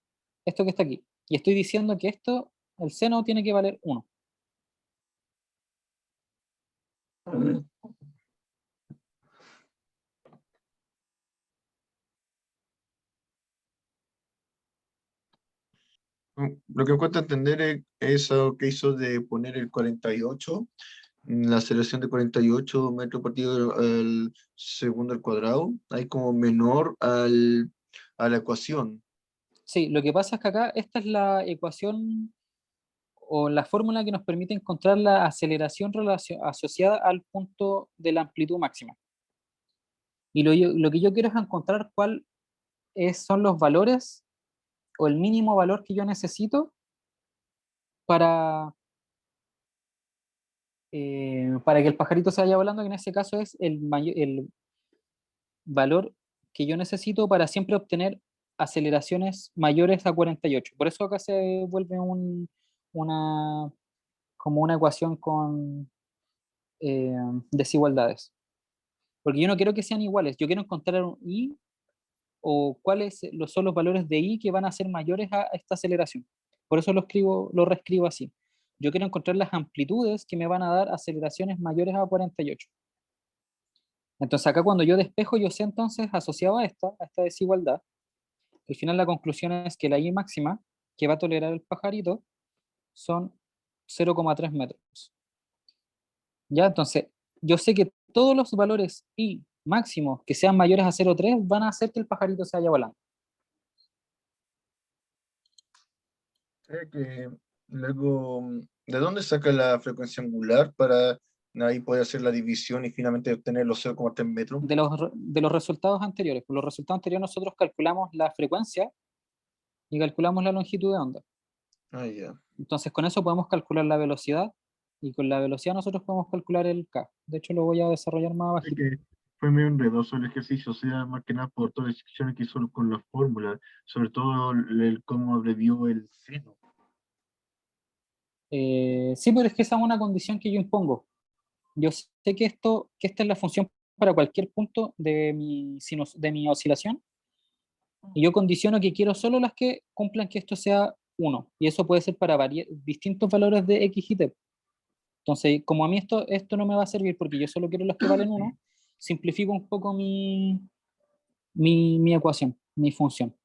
que está aquí. Y estoy diciendo que esto, el seno tiene que valer 1. Lo que cuesta entender es eso que hizo de poner el 48, la aceleración de 48 metros partido al segundo al cuadrado, hay como menor a la ecuación. Sí, lo que pasa es que acá esta es la ecuación o la fórmula que nos permite encontrar la aceleración asociada al punto de la amplitud máxima. Y lo que yo quiero es encontrar cuáles son los valores o el mínimo valor que yo necesito para, para que el pajarito se vaya volando, que en ese caso es el valor que yo necesito para siempre obtener aceleraciones mayores a 48. Por eso acá se vuelve una, como una ecuación con eh, desigualdades. Porque yo no quiero que sean iguales, yo quiero encontrar un i o cuáles son los valores de i que van a ser mayores a esta aceleración. Por eso lo reescribo así. Yo quiero encontrar las amplitudes que me van a dar aceleraciones mayores a 48. Entonces acá cuando yo despejo, yo sé entonces, asociado a esta desigualdad, al final la conclusión es que la I máxima que va a tolerar el pajarito son 0,3 metros. ¿Ya? Entonces, yo sé que todos los valores I máximos que sean mayores a 0,3 van a hacer que el pajarito se vaya volando. Que luego, ¿de dónde saca la frecuencia angular para ahí poder hacer la división y finalmente obtener los 0,3 metros? De los resultados anteriores. Por los resultados anteriores nosotros calculamos la frecuencia y calculamos la longitud de onda. Ah, ya. Entonces con eso podemos calcular la velocidad y con la velocidad nosotros podemos calcular el K. De hecho lo voy a desarrollar más Sé abajito. fue medio enredoso el ejercicio, o sea, más que nada por todas las descripciones que hizo con la fórmula, sobre todo cómo abrevió el seno. Sí, pero es que esa es una condición que yo impongo. Yo sé que esta es la función para cualquier punto de mi oscilación, y yo condiciono que quiero solo las que cumplan que esto sea 1, y eso puede ser para distintos valores de x y t. Entonces, como a mí esto no me va a servir porque yo solo quiero las que valen 1, simplifico un poco mi ecuación, mi función.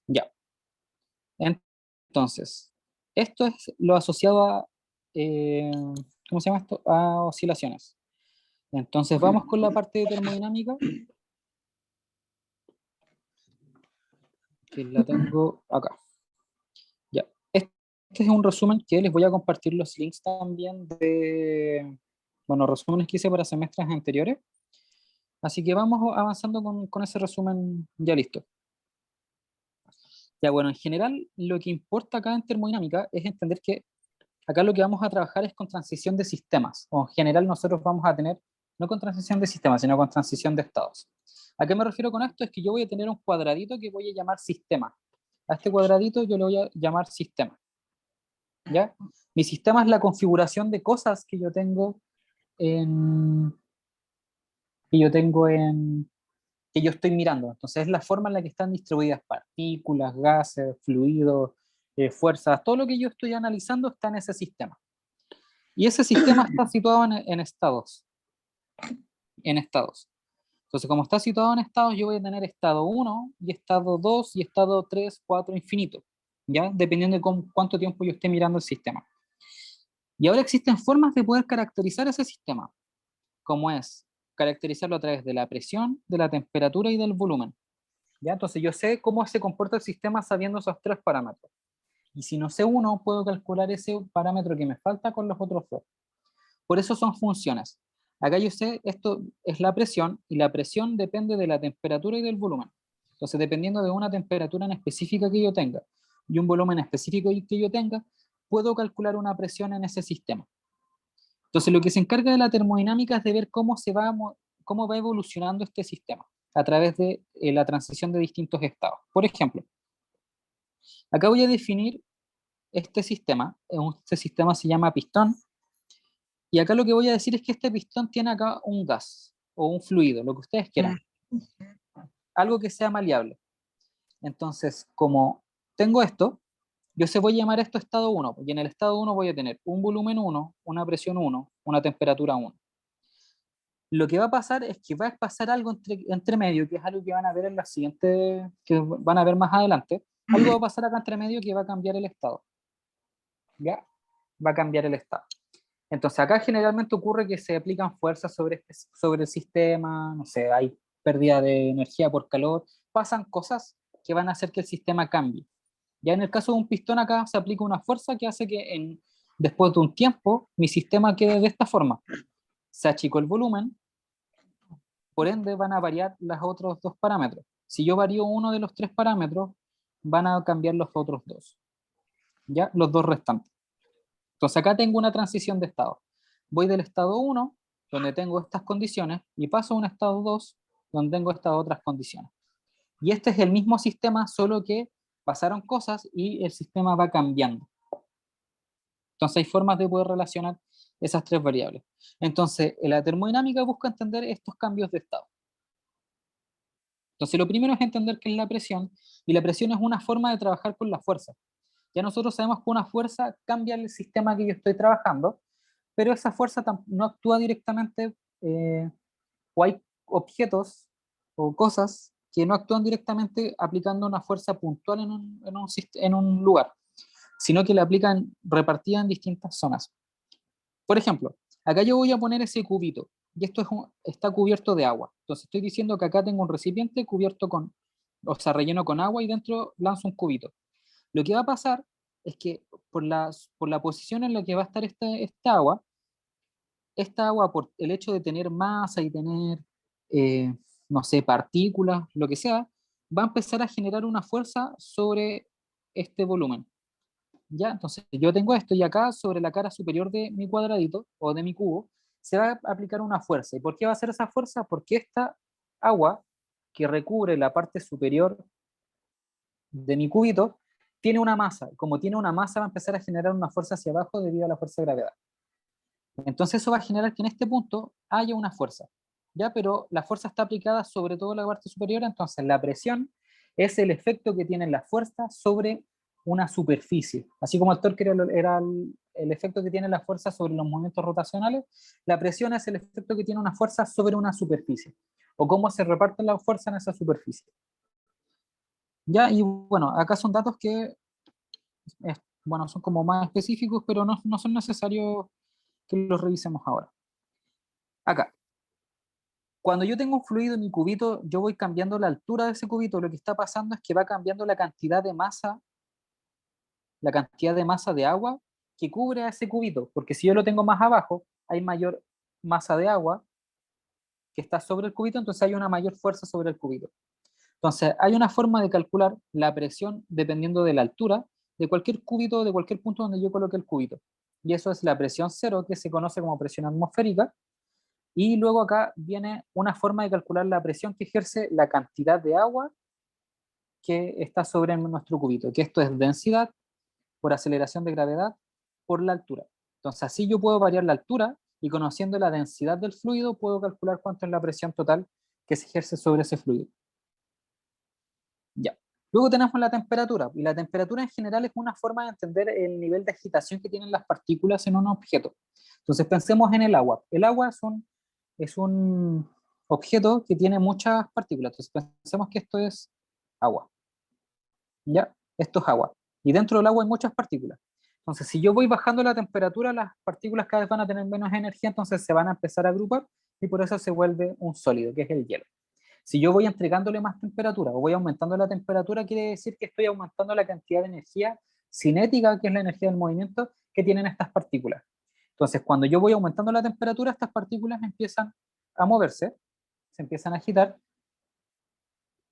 Ya. Entonces, esto es lo asociado a, ¿cómo se llama esto? A oscilaciones. Entonces, vamos con la parte de termodinámica, que la tengo acá. Ya. Este es un resumen que les voy a compartir los links también bueno, resúmenes que hice para semestres anteriores. Así que vamos avanzando con ese resumen ya listo. Ya, bueno, en general, lo que importa acá en termodinámica es entender que acá lo que vamos a trabajar es con transición de sistemas, o en general nosotros vamos a tener, no con transición de sistemas, sino con transición de estados. ¿A qué me refiero con esto? Es que yo voy a tener un cuadradito que voy a llamar sistema. A este cuadradito yo le voy a llamar sistema. ¿Ya? Mi sistema es la configuración de cosas que yo tengo en, que yo tengo en, que yo estoy mirando. Entonces es la forma en la que están distribuidas partículas, gases, fluidos, fuerzas, todo lo que yo estoy analizando está en ese sistema. Y ese sistema está situado en estados. En estados. Entonces, como está situado en estados, yo voy a tener estado 1 y estado 2 y estado 3, 4, infinito. ¿Ya? Dependiendo de cuánto tiempo yo esté mirando el sistema. Y ahora existen formas de poder caracterizar ese sistema, como es caracterizarlo a través de la presión, de la temperatura y del volumen. ¿Ya? Entonces yo sé cómo se comporta el sistema sabiendo esos tres parámetros. Y si no sé uno, puedo calcular ese parámetro que me falta con los otros dos. Por eso son funciones. Acá yo sé, esto es la presión, y la presión depende de la temperatura y del volumen. Entonces, dependiendo de una temperatura en específica que yo tenga y un volumen específico que yo tenga, puedo calcular una presión en ese sistema. Entonces, lo que se encarga de la termodinámica es de ver cómo va evolucionando este sistema a través de la transición de distintos estados. Por ejemplo, acá voy a definir este sistema. Este sistema se llama pistón. Y acá lo que voy a decir es que este pistón tiene acá un gas o un fluido, lo que ustedes quieran. Algo que sea maleable. Entonces, como tengo esto, yo se voy a llamar esto estado 1. Y en el estado 1 voy a tener un volumen 1, una presión 1, una temperatura 1. Lo que va a pasar es que va a pasar algo entre medio, que es algo que van a ver en la siguiente, que van a ver más adelante. Algo va a pasar acá entre medio que va a cambiar el estado. ¿Ya? Va a cambiar el estado. Entonces acá generalmente ocurre que se aplican fuerzas sobre el sistema, no sé, hay pérdida de energía por calor, pasan cosas que van a hacer que el sistema cambie. Ya en el caso de un pistón acá se aplica una fuerza que hace que después de un tiempo mi sistema quede de esta forma. Se achicó el volumen, por ende van a variar los otros dos parámetros. Si yo varío uno de los tres parámetros, van a cambiar los otros dos, ¿ya? Los dos restantes. Entonces acá tengo una transición de estado. Voy del estado 1, donde tengo estas condiciones, y paso a un estado 2, donde tengo estas otras condiciones. Y este es el mismo sistema, solo que pasaron cosas y el sistema va cambiando. Entonces hay formas de poder relacionar esas tres variables. Entonces, la termodinámica busca entender estos cambios de estado. Entonces, lo primero es entender qué es la presión, y la presión es una forma de trabajar con la fuerza. Ya nosotros sabemos que una fuerza cambia el sistema que yo estoy trabajando, pero esa fuerza no actúa directamente, o hay objetos o cosas que no actúan directamente aplicando una fuerza puntual en un lugar, sino que la aplican repartida en distintas zonas. Por ejemplo, acá yo voy a poner ese cubito, y esto está cubierto de agua. Entonces estoy diciendo que acá tengo un recipiente cubierto o sea, relleno con agua, y dentro lanzo un cubito. Lo que va a pasar es que por la posición en la que va a estar esta agua, por el hecho de tener masa y tener, no sé, partículas, lo que sea, va a empezar a generar una fuerza sobre este volumen. ¿Ya? Entonces yo tengo esto y acá sobre la cara superior de mi cuadradito o de mi cubo se va a aplicar una fuerza. ¿Y por qué va a ser esa fuerza? Porque esta agua que recubre la parte superior de mi cubito tiene una masa. Como tiene una masa va a empezar a generar una fuerza hacia abajo debido a la fuerza de gravedad. Entonces eso va a generar que en este punto haya una fuerza. ¿Ya? Pero la fuerza está aplicada sobre todo la parte superior, entonces la presión es el efecto que tiene la fuerza sobre una superficie. Así como el torque era el efecto que tiene la fuerza sobre los movimientos rotacionales, la presión es el efecto que tiene una fuerza sobre una superficie, o cómo se reparten las fuerzas en esa superficie. ¿Ya? Y bueno, acá son datos que bueno, son como más específicos, pero no son necesarios que los revisemos ahora. Acá, cuando yo tengo un fluido en mi cubito, yo voy cambiando la altura de ese cubito. Lo que está pasando es que va cambiando la cantidad de masa de agua que cubre a ese cubito, porque si yo lo tengo más abajo, hay mayor masa de agua que está sobre el cubito, entonces hay una mayor fuerza sobre el cubito. Entonces, hay una forma de calcular la presión dependiendo de la altura de cualquier cúbito, de cualquier punto donde yo coloque el cúbito. Y eso es la presión cero, que se conoce como presión atmosférica. Y luego acá viene una forma de calcular la presión que ejerce la cantidad de agua que está sobre nuestro cúbito, que esto es densidad por aceleración de gravedad por la altura. Entonces, así yo puedo variar la altura y conociendo la densidad del fluido puedo calcular cuánto es la presión total que se ejerce sobre ese fluido. Ya. Luego tenemos la temperatura, y la temperatura en general es una forma de entender el nivel de agitación que tienen las partículas en un objeto. Entonces pensemos en el agua. El agua es un objeto que tiene muchas partículas. Entonces pensemos que esto es agua. ¿Ya? Esto es agua. Y dentro del agua hay muchas partículas. Entonces, si yo voy bajando la temperatura, las partículas cada vez van a tener menos energía, entonces se van a empezar a agrupar y por eso se vuelve un sólido, que es el hielo. Si yo voy entregándole más temperatura o voy aumentando la temperatura, quiere decir que estoy aumentando la cantidad de energía cinética, que es la energía del movimiento, que tienen estas partículas. Entonces, cuando yo voy aumentando la temperatura, estas partículas empiezan a moverse, se empiezan a agitar,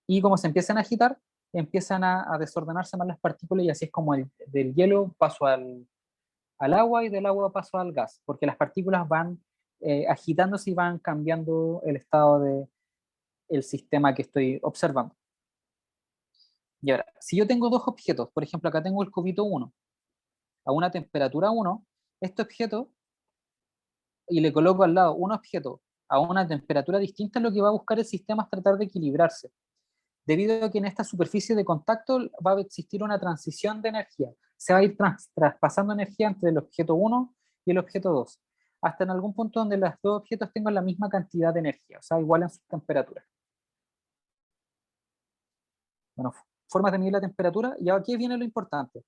y como se empiezan a agitar, empiezan a desordenarse más las partículas, y así es como del hielo paso al agua y del agua paso al gas, porque las partículas van agitándose y van cambiando el estado del sistema que estoy observando. Y ahora, si yo tengo dos objetos, por ejemplo, acá tengo el cubito 1, a una temperatura 1, este objeto, y le coloco al lado un objeto a una temperatura distinta, lo que va a buscar el sistema es tratar de equilibrarse, debido a que en esta superficie de contacto va a existir una transición de energía. Se va a ir traspasando energía entre el objeto 1 y el objeto 2, hasta en algún punto donde los dos objetos tengan la misma cantidad de energía, o sea, igual en sus temperaturas. Bueno, formas de medir la temperatura, y aquí viene lo importante.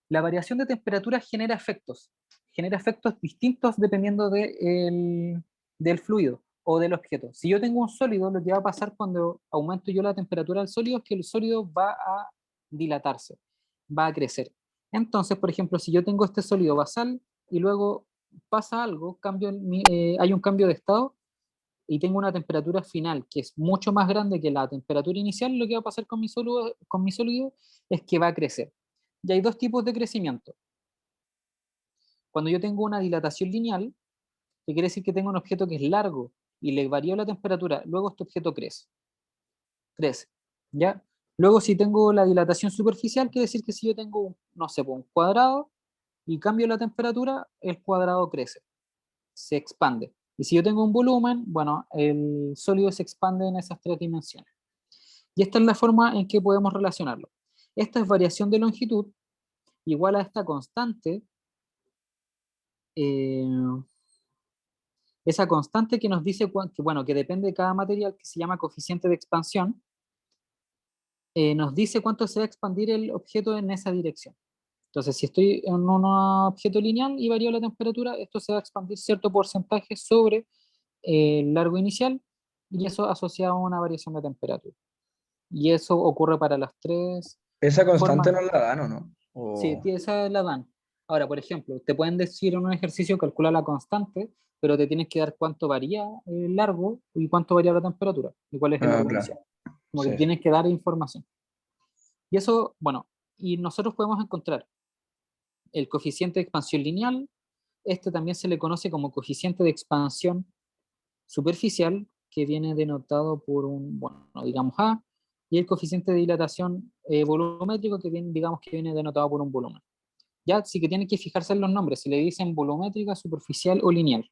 La variación de temperatura genera efectos distintos dependiendo del fluido o del objeto. Si yo tengo un sólido, lo que va a pasar cuando aumento yo la temperatura del sólido es que el sólido va a dilatarse, va a crecer. Entonces, por ejemplo, si yo tengo este sólido basal y luego pasa algo, hay un cambio de estado y tengo una temperatura final que es mucho más grande que la temperatura inicial, lo que va a pasar con mi sólido es que va a crecer. Y hay dos tipos de crecimiento. Cuando yo tengo una dilatación lineal, que quiere decir que tengo un objeto que es largo y le varío la temperatura, luego este objeto crece, ¿ya? Luego si tengo la dilatación superficial, quiere decir que si yo tengo, no sé, un cuadrado y cambio la temperatura, el cuadrado crece, se expande. Y si yo tengo un volumen, bueno, el sólido se expande en esas tres dimensiones. Y esta es la forma en que podemos relacionarlo. Esta es variación de longitud igual a esta constante, eh, esa constante que nos dice que, bueno, que depende de cada material, que se llama coeficiente de expansión, nos dice cuánto se va a expandir el objeto en esa dirección. Entonces, si estoy en un objeto lineal y varío la temperatura, esto se va a expandir cierto porcentaje sobre el largo inicial, y eso asociado a una variación de temperatura. Y eso ocurre para las tres Esa constante formas. no la dan, ¿o no? Sí, esa la dan. Ahora, por ejemplo, te pueden decir en un ejercicio calcula la constante, pero te tienes que dar cuánto varía el largo y cuánto varía la temperatura y cuál es el largo Claro. inicial. Como que Sí. tienes que dar información. Y eso, bueno, y nosotros podemos encontrar el coeficiente de expansión lineal, este también se le conoce como coeficiente de expansión superficial, que viene denotado por un, bueno, digamos A, y el coeficiente de dilatación volumétrico, que viene, digamos que viene denotado por un volumen. Ya, sí que tienen que fijarse en los nombres, si le dicen volumétrica, superficial o lineal.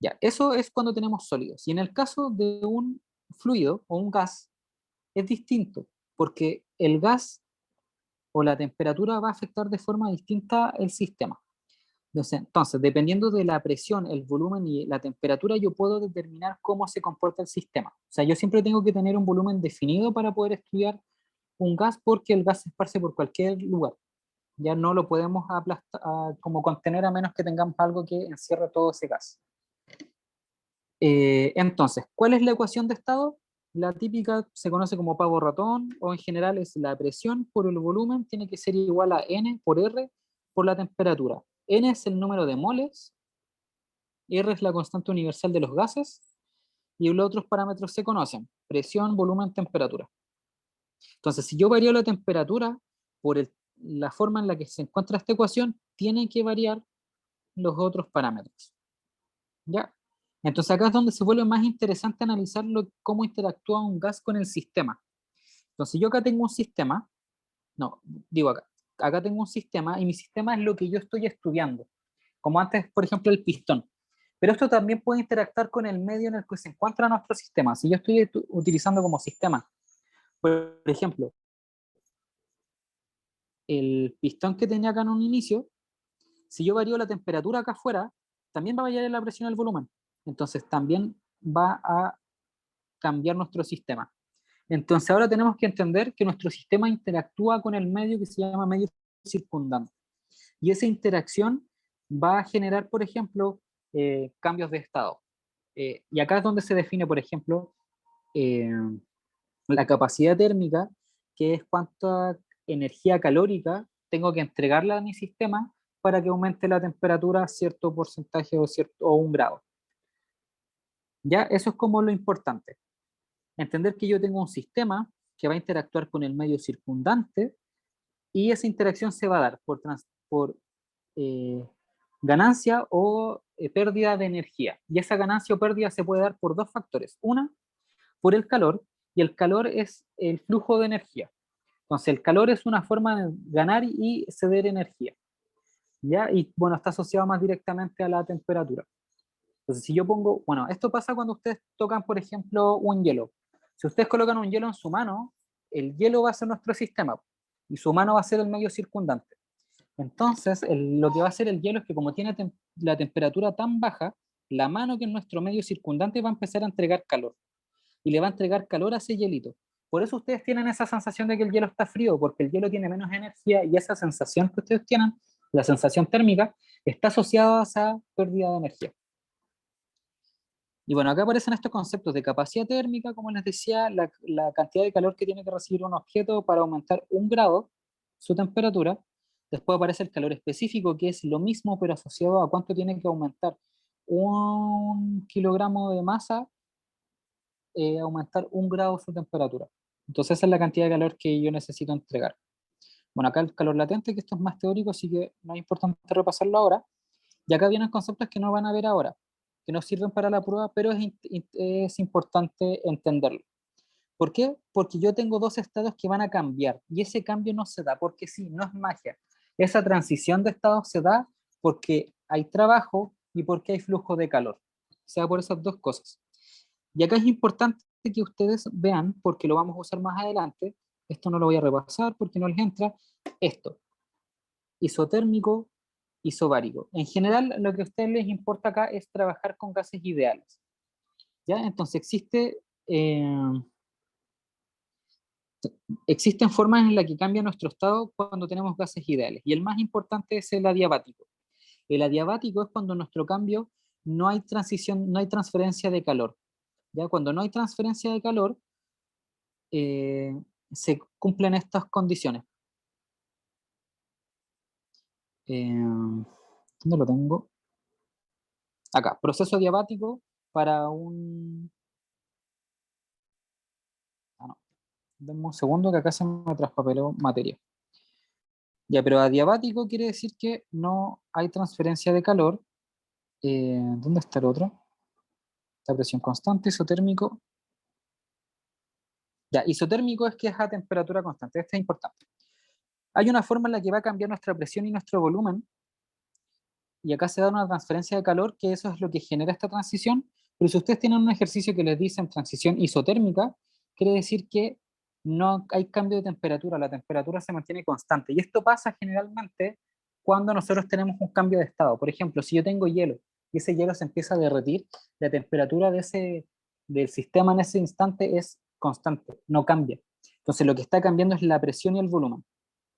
Ya, eso es cuando tenemos sólidos. Y en el caso de un fluido o un gas, es distinto, porque el gas o la temperatura va a afectar de forma distinta el sistema. Entonces, dependiendo de la presión, el volumen y la temperatura, yo puedo determinar cómo se comporta el sistema. O sea, yo siempre tengo que tener un volumen definido para poder estudiar un gas, porque el gas se esparce por cualquier lugar. Ya no lo podemos aplastar, como contener, a menos que tengamos algo que encierre todo ese gas. Entonces, ¿cuál es la ecuación de estado? La típica se conoce como pavo ratón, o en general es la presión por el volumen tiene que ser igual a N por R por la temperatura. N es el número de moles, R es la constante universal de los gases, y los otros parámetros se conocen: presión, volumen, temperatura. Entonces, si yo varío la temperatura por la forma en la que se encuentra esta ecuación, tiene que variar los otros parámetros. ¿Ya? Entonces acá es donde se vuelve más interesante analizar cómo interactúa un gas con el sistema. Entonces yo acá tengo un sistema, no, digo acá tengo un sistema, y mi sistema es lo que yo estoy estudiando, como antes, por ejemplo, el pistón. Pero esto también puede interactuar con el medio en el que se encuentra nuestro sistema. Si yo estoy utilizando como sistema, por ejemplo, el pistón que tenía acá en un inicio, si yo varío la temperatura acá afuera, también va a variar la presión y el volumen. Entonces también va a cambiar nuestro sistema. Entonces ahora tenemos que entender que nuestro sistema interactúa con el medio que se llama medio circundante. Y esa interacción va a generar, por ejemplo, cambios de estado. Y acá es donde se define, por ejemplo, eh, la capacidad térmica, que es cuánta energía calórica tengo que entregarle a mi sistema para que aumente la temperatura a cierto porcentaje o un grado. Ya, eso es como lo importante. Entender que yo tengo un sistema que va a interactuar con el medio circundante, y esa interacción se va a dar por eh, ganancia o pérdida de energía. Y esa ganancia o pérdida se puede dar por dos factores. Una, por el calor, y el calor es el flujo de energía. Entonces, el calor es una forma de ganar y ceder energía. ¿Ya? Y bueno, está asociado más directamente a la temperatura. Entonces, si yo pongo, bueno, esto pasa cuando ustedes tocan, por ejemplo, un hielo. Si ustedes colocan un hielo en su mano, el hielo va a ser nuestro sistema, y su mano va a ser el medio circundante. Entonces, lo que va a hacer el hielo es que, como tiene la temperatura tan baja, la mano, que es nuestro medio circundante, va a empezar a entregar calor. Y le va a entregar calor a ese hielito. Por eso ustedes tienen esa sensación de que el hielo está frío, porque el hielo tiene menos energía, y esa sensación que ustedes tienen, la sensación térmica, está asociada a esa pérdida de energía. Y bueno, acá aparecen estos conceptos de capacidad térmica, como les decía, la cantidad de calor que tiene que recibir un objeto para aumentar 1 grado su temperatura. Después aparece el calor específico, que es lo mismo, pero asociado a cuánto tiene que aumentar 1 kilogramo de masa, aumentar 1 grado su temperatura. Entonces esa es la cantidad de calor que yo necesito entregar. Bueno, acá el calor latente, que esto es más teórico, así que no es importante repasarlo ahora. Y acá vienen conceptos que no van a ver ahora, que no sirven para la prueba, pero es importante entenderlo. ¿Por qué? Porque yo tengo dos estados que van a cambiar, y ese cambio no se da porque sí, no es magia. Esa transición de estados se da porque hay trabajo y porque hay flujo de calor. O sea, por esas dos cosas. Y acá es importante que ustedes vean, porque lo vamos a usar más adelante. Esto no lo voy a repasar porque no les entra. Esto: isotérmico, isobárico. En general, lo que a ustedes les importa acá es trabajar con gases ideales. ¿Ya? Entonces existen formas en las que cambia nuestro estado cuando tenemos gases ideales, y el más importante es el adiabático. El adiabático es cuando nuestro cambio no hay transición, no hay transferencia de calor. ¿Ya? Cuando no hay transferencia de calor, se cumplen estas condiciones. ¿Dónde lo tengo? Acá, proceso adiabático para un... Ah, no. Denme un segundo que acá se me traspapeló materia. Ya, pero adiabático quiere decir que no hay transferencia de calor. ¿Dónde está el otro? Esta presión constante, isotérmico. Ya, isotérmico es que es a temperatura constante. Esto es importante. Hay una forma en la que va a cambiar nuestra presión y nuestro volumen, y acá se da una transferencia de calor, que eso es lo que genera esta transición, pero si ustedes tienen un ejercicio que les dicen transición isotérmica, quiere decir que no hay cambio de temperatura, la temperatura se mantiene constante, y esto pasa generalmente cuando nosotros tenemos un cambio de estado. Por ejemplo, si yo tengo hielo, y ese hielo se empieza a derretir, la temperatura del sistema en ese instante es constante, no cambia. Entonces lo que está cambiando es la presión y el volumen.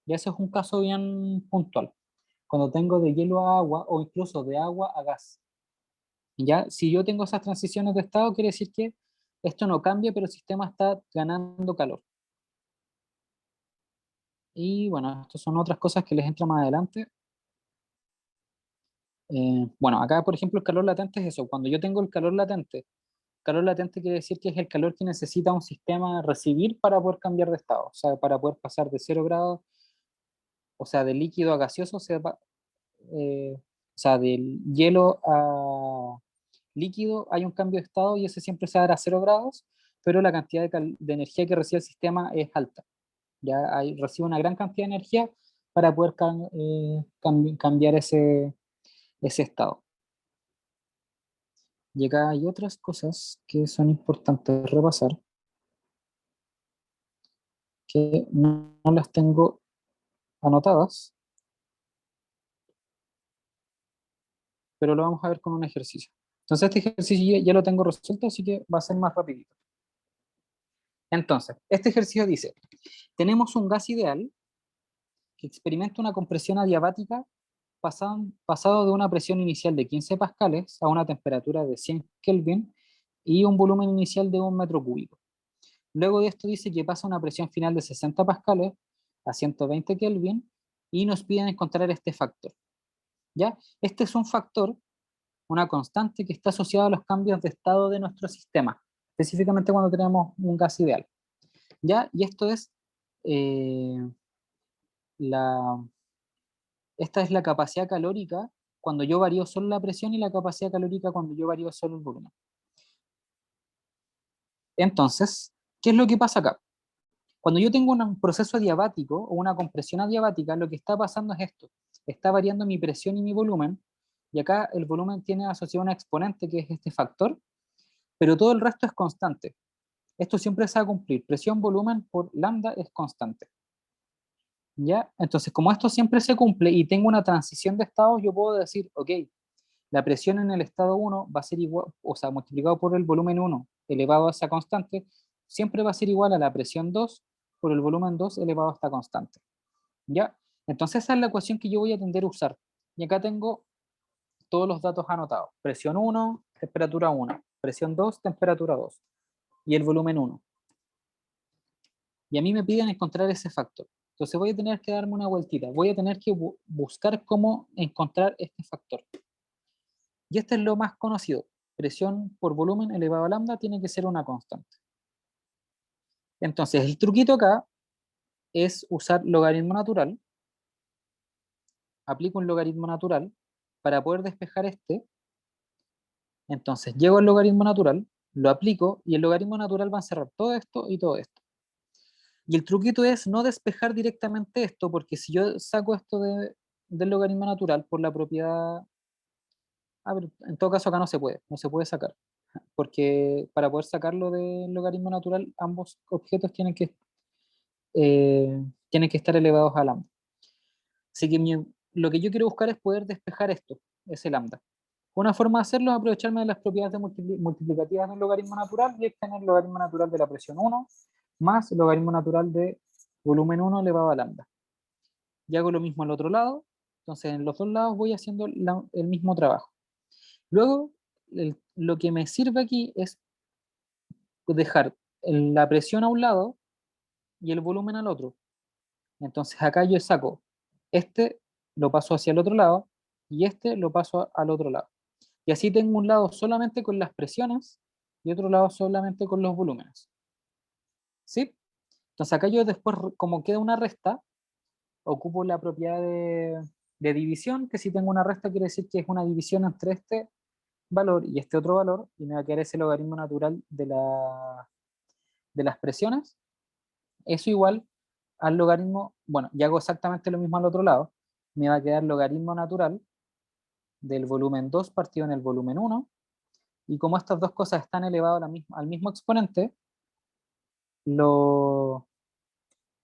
Y ese es un caso bien puntual. Cuando tengo de hielo a agua o incluso de agua a gas. ¿Ya? Si yo tengo esas transiciones de estado, quiere decir que esto no cambia, pero el sistema está ganando calor. Y bueno, estas son otras cosas que les entran más adelante. Bueno, acá por ejemplo el calor latente es eso. Cuando yo tengo el calor latente quiere decir que es el calor que necesita un sistema recibir para poder cambiar de estado. O sea, para poder pasar de 0 grados, o sea, de líquido a gaseoso, o sea, del hielo a líquido hay un cambio de estado y ese siempre se dará a 0 grados, pero la cantidad de energía que recibe el sistema es alta. Ya recibe una gran cantidad de energía para poder cambiar ese estado. Y acá hay otras cosas que son importantes repasar, que no las tengo anotadas, pero lo vamos a ver con un ejercicio. Entonces este ejercicio ya lo tengo resuelto, así que va a ser más rapidito. Entonces, este ejercicio dice, tenemos un gas ideal que experimenta una compresión adiabática pasado de una presión inicial de 15 pascales a una temperatura de 100 Kelvin y un volumen inicial de 1 metro cúbico. Luego de esto dice que pasa una presión final de 60 pascales a 120 Kelvin y nos piden encontrar este factor. ¿Ya? Este es un factor, una constante que está asociada a los cambios de estado de nuestro sistema, específicamente cuando tenemos un gas ideal. ¿Ya? Y esto es eh, esta es la capacidad calórica cuando yo varío solo la presión y la capacidad calórica cuando yo varío solo el volumen. Entonces, ¿qué es lo que pasa acá? Cuando yo tengo un proceso adiabático o una compresión adiabática, lo que está pasando es esto. Está variando mi presión y mi volumen, y acá el volumen tiene asociado una exponente que es este factor, pero todo el resto es constante. Esto siempre se va a cumplir. Presión, volumen por lambda es constante. ¿Ya? Entonces, como esto siempre se cumple y tengo una transición de estados, yo puedo decir, ok, la presión en el estado 1 va a ser igual, o sea, multiplicado por el volumen 1 elevado a esa constante, siempre va a ser igual a la presión 2 por el volumen 2 elevado a esta constante. ¿Ya? Entonces esa es la ecuación que yo voy a tender a usar. Y acá tengo todos los datos anotados. Presión 1, temperatura 1. Presión 2, temperatura 2. Y el volumen 1. Y a mí me piden encontrar ese factor. Entonces voy a tener que darme una vueltita. Voy a tener que buscar cómo encontrar este factor. Y este es lo más conocido. Presión por volumen elevado a lambda tiene que ser una constante. Entonces, el truquito acá es usar logaritmo natural. Aplico un logaritmo natural para poder despejar este. Entonces, llego al logaritmo natural, lo aplico y el logaritmo natural va a encerrar todo esto y todo esto. Y el truquito es no despejar directamente esto, porque si yo saco esto del logaritmo natural por la propiedad... pero en todo caso acá no se puede sacar. Porque para poder sacarlo del logaritmo natural, ambos objetos tienen que estar elevados a lambda. Así que lo que yo quiero buscar es poder despejar esto, ese lambda. Una forma de hacerlo es aprovecharme de las propiedades multiplicativas del logaritmo natural y obtener el logaritmo natural de la presión 1 más el logaritmo natural de volumen 1 elevado a lambda. Y hago lo mismo al otro lado, entonces en los dos lados voy haciendo el mismo trabajo. Luego, lo que me sirve aquí es dejar la presión a un lado y el volumen al otro. Entonces acá yo saco este, lo paso hacia el otro lado y este lo paso al otro lado. Y así tengo un lado solamente con las presiones y otro lado solamente con los volúmenes. ¿Sí? Entonces acá yo después, como queda una resta, ocupo la propiedad de división, que si tengo una resta quiere decir que es una división entre este valor y este otro valor, y me va a quedar ese logaritmo natural de las presiones. Eso igual al logaritmo, bueno, y hago exactamente lo mismo al otro lado, me va a quedar logaritmo natural del volumen 2 partido en el volumen 1, y como estas dos cosas están elevadas al mismo exponente, lo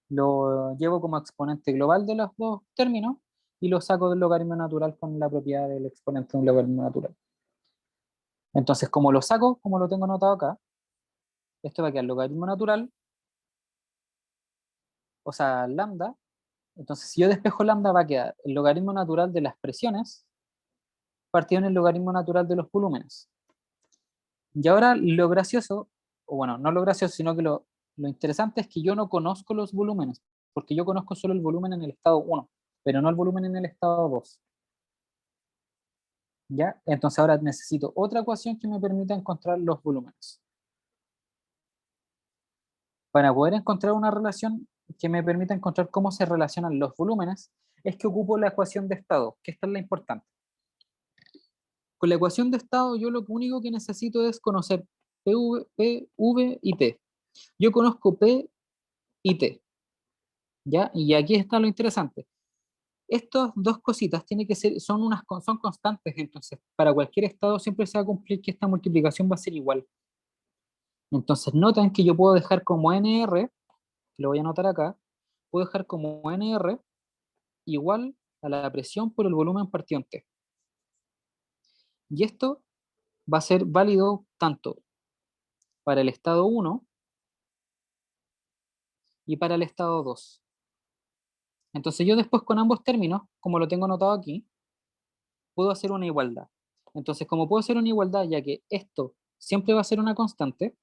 llevo como exponente global de los dos términos y lo saco del logaritmo natural con la propiedad del exponente de un logaritmo natural. Entonces, como lo saco, como lo tengo anotado acá, esto va a quedar logaritmo natural, o sea, lambda. Entonces, si yo despejo lambda, va a quedar el logaritmo natural de las presiones partido en el logaritmo natural de los volúmenes. Y ahora lo gracioso, o bueno, no lo gracioso, sino que lo interesante es que yo no conozco los volúmenes, porque yo conozco solo el volumen en el estado 1, pero no el volumen en el estado 2. ¿Ya? Entonces ahora necesito otra ecuación que me permita encontrar los volúmenes. Para poder encontrar una relación que me permita encontrar cómo se relacionan los volúmenes, es que ocupo la ecuación de estado, que esta es la importante. Con la ecuación de estado yo lo único que necesito es conocer P, V y T. Yo conozco P y T, ¿ya? Y aquí está lo interesante. Estas dos cositas tienen que ser, son constantes, entonces para cualquier estado siempre se va a cumplir que esta multiplicación va a ser igual. Entonces noten que yo puedo dejar como NR, lo voy a anotar acá, puedo dejar como NR igual a la presión por el volumen partido en T. Y esto va a ser válido tanto para el estado 1 y para el estado 2. Entonces yo después con ambos términos, como lo tengo anotado aquí, puedo hacer una igualdad. Entonces como puedo hacer una igualdad, ya que esto siempre va a ser una constante,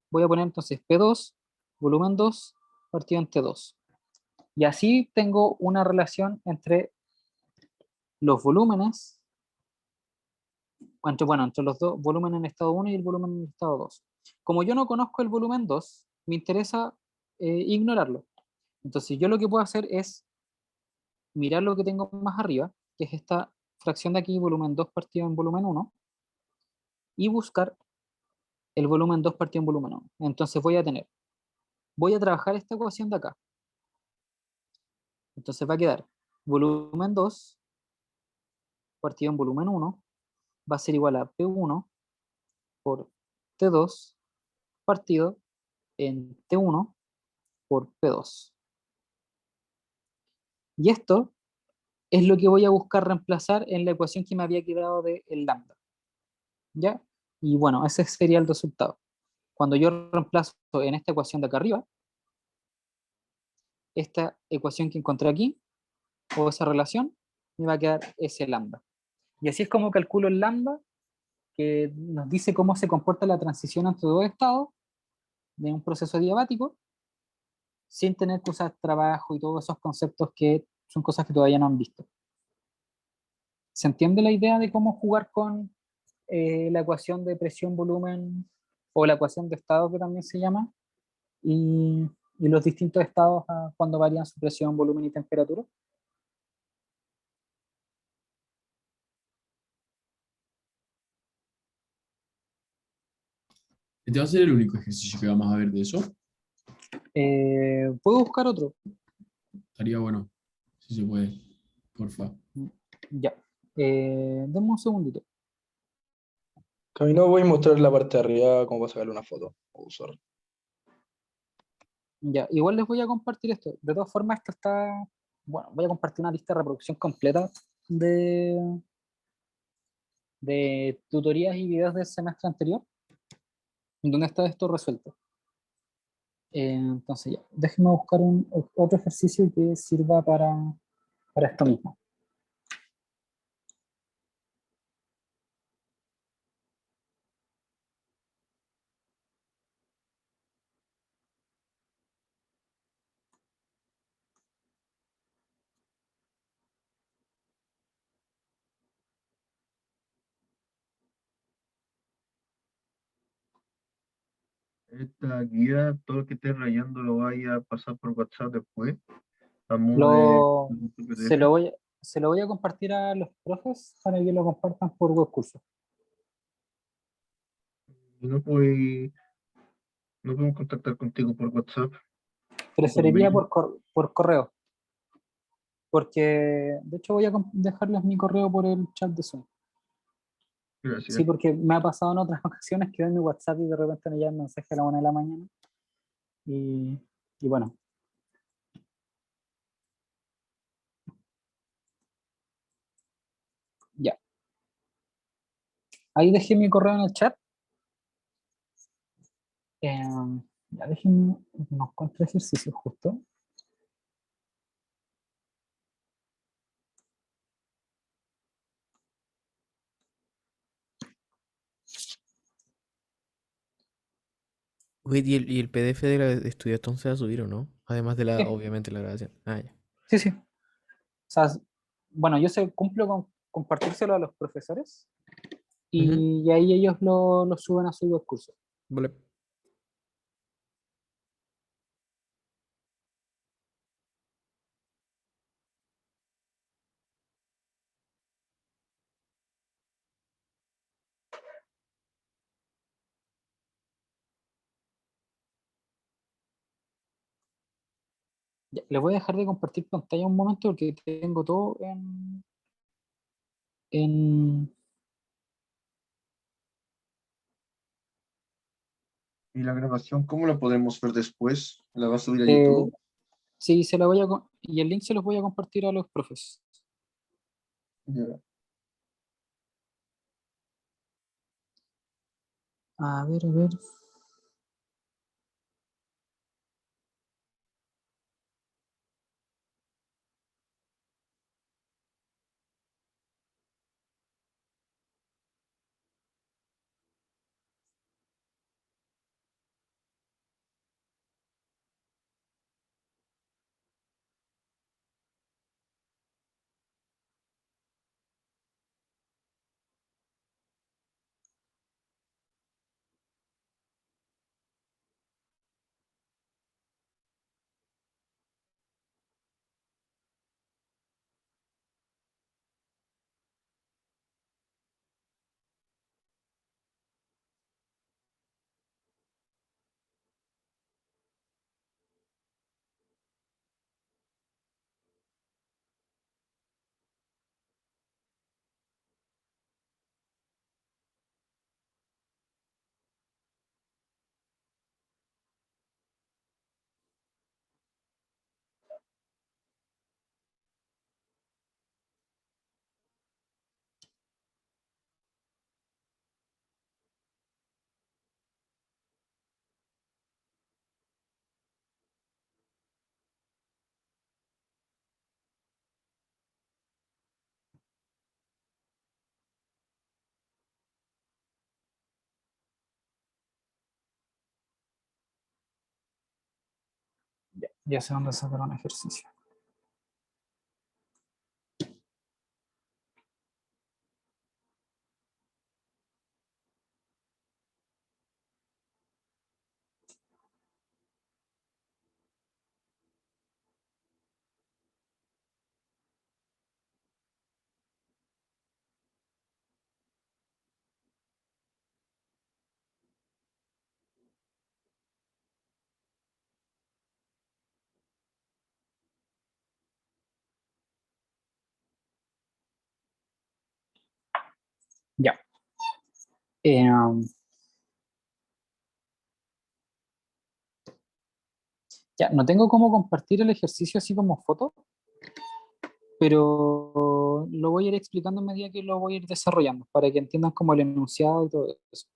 voy a poner entonces P2, volumen 2, partido en T2. Y así tengo una relación entre los volúmenes, entre los dos volúmenes en estado 1 y el volumen en estado 2. Como yo no conozco el volumen 2, me interesa ignorarlo. Entonces yo lo que puedo hacer es mirar lo que tengo más arriba, que es esta fracción de aquí, volumen 2 partido en volumen 1, y buscar el volumen 2 partido en volumen 1. Entonces voy a trabajar esta ecuación de acá. Entonces va a quedar volumen 2 partido en volumen 1 va a ser igual a P1 por T2 partido en T1 por P2. Y esto es lo que voy a buscar reemplazar en la ecuación que me había quedado de el lambda. ¿Ya? Y bueno, ese sería el resultado. Cuando yo reemplazo en esta ecuación de acá arriba, esta ecuación que encontré aquí, o esa relación, me va a quedar ese lambda. Y así es como calculo el lambda, que nos dice cómo se comporta la transición entre dos estados de un proceso diabático, sin tener que usar trabajo y todos esos conceptos que son cosas que todavía no han visto. ¿Se entiende la idea de cómo jugar con la ecuación de presión-volumen o la ecuación de estado que también se llama? Y los distintos estados cuando varían su presión, volumen y temperatura. Este va a ser el único ejercicio que vamos a ver de eso. ¿Puedo buscar otro? Estaría bueno, si se puede, porfa. Ya. Denme un segundito. Camino, voy a mostrar la parte de arriba cómo va a sacarle una foto o usar. Ya, igual les voy a compartir esto. De todas formas, esto está. Bueno, voy a compartir una lista de reproducción completa de tutorías y videos del semestre anterior, donde está esto resuelto. Entonces, ya, déjenme buscar otro ejercicio que sirva para esto mismo. Esta guía, todo lo que estés rayando lo vaya a pasar por WhatsApp después, a modo de Lo, se PDF. lo voy, se lo voy a compartir a los profes para que lo compartan por webcurso. Y no puedo, no podemos contactar contigo por WhatsApp o por Preferiría mail. por correo, porque de hecho voy a dejarles mi correo por el chat de Zoom. Sí, Gracias. porque me ha pasado en otras ocasiones que veo mi WhatsApp y de repente me llega el mensaje a la 1 de la mañana. Y, y bueno, ya. Ahí dejé mi correo en el chat. Ya déjenme unos cuantos ejercicios justo. Wait, ¿y el PDF de la de Estudiatón se va a subir o no? Además de la, Sí, obviamente, la grabación. Ah, ya. sí, sí. O sea, bueno, yo cumplo con compartírselo a los profesores Ujú. y ahí ellos lo suben a su webcurso. Vale. Ya, les voy a dejar de compartir pantalla un momento porque tengo todo en, ¿Y la grabación cómo la podemos ver después? ¿La va a subir a eh, YouTube? sí, se la voy a, y el link se los voy a compartir a los profes. Ya. A ver, a ver. Ya, ya sé dónde sacar un ejercicio. Ya. Em, ya, no tengo cómo compartir el ejercicio así como foto, pero lo voy a ir explicando a medida que lo voy a ir desarrollando, para que entiendan como el enunciado y todo eso.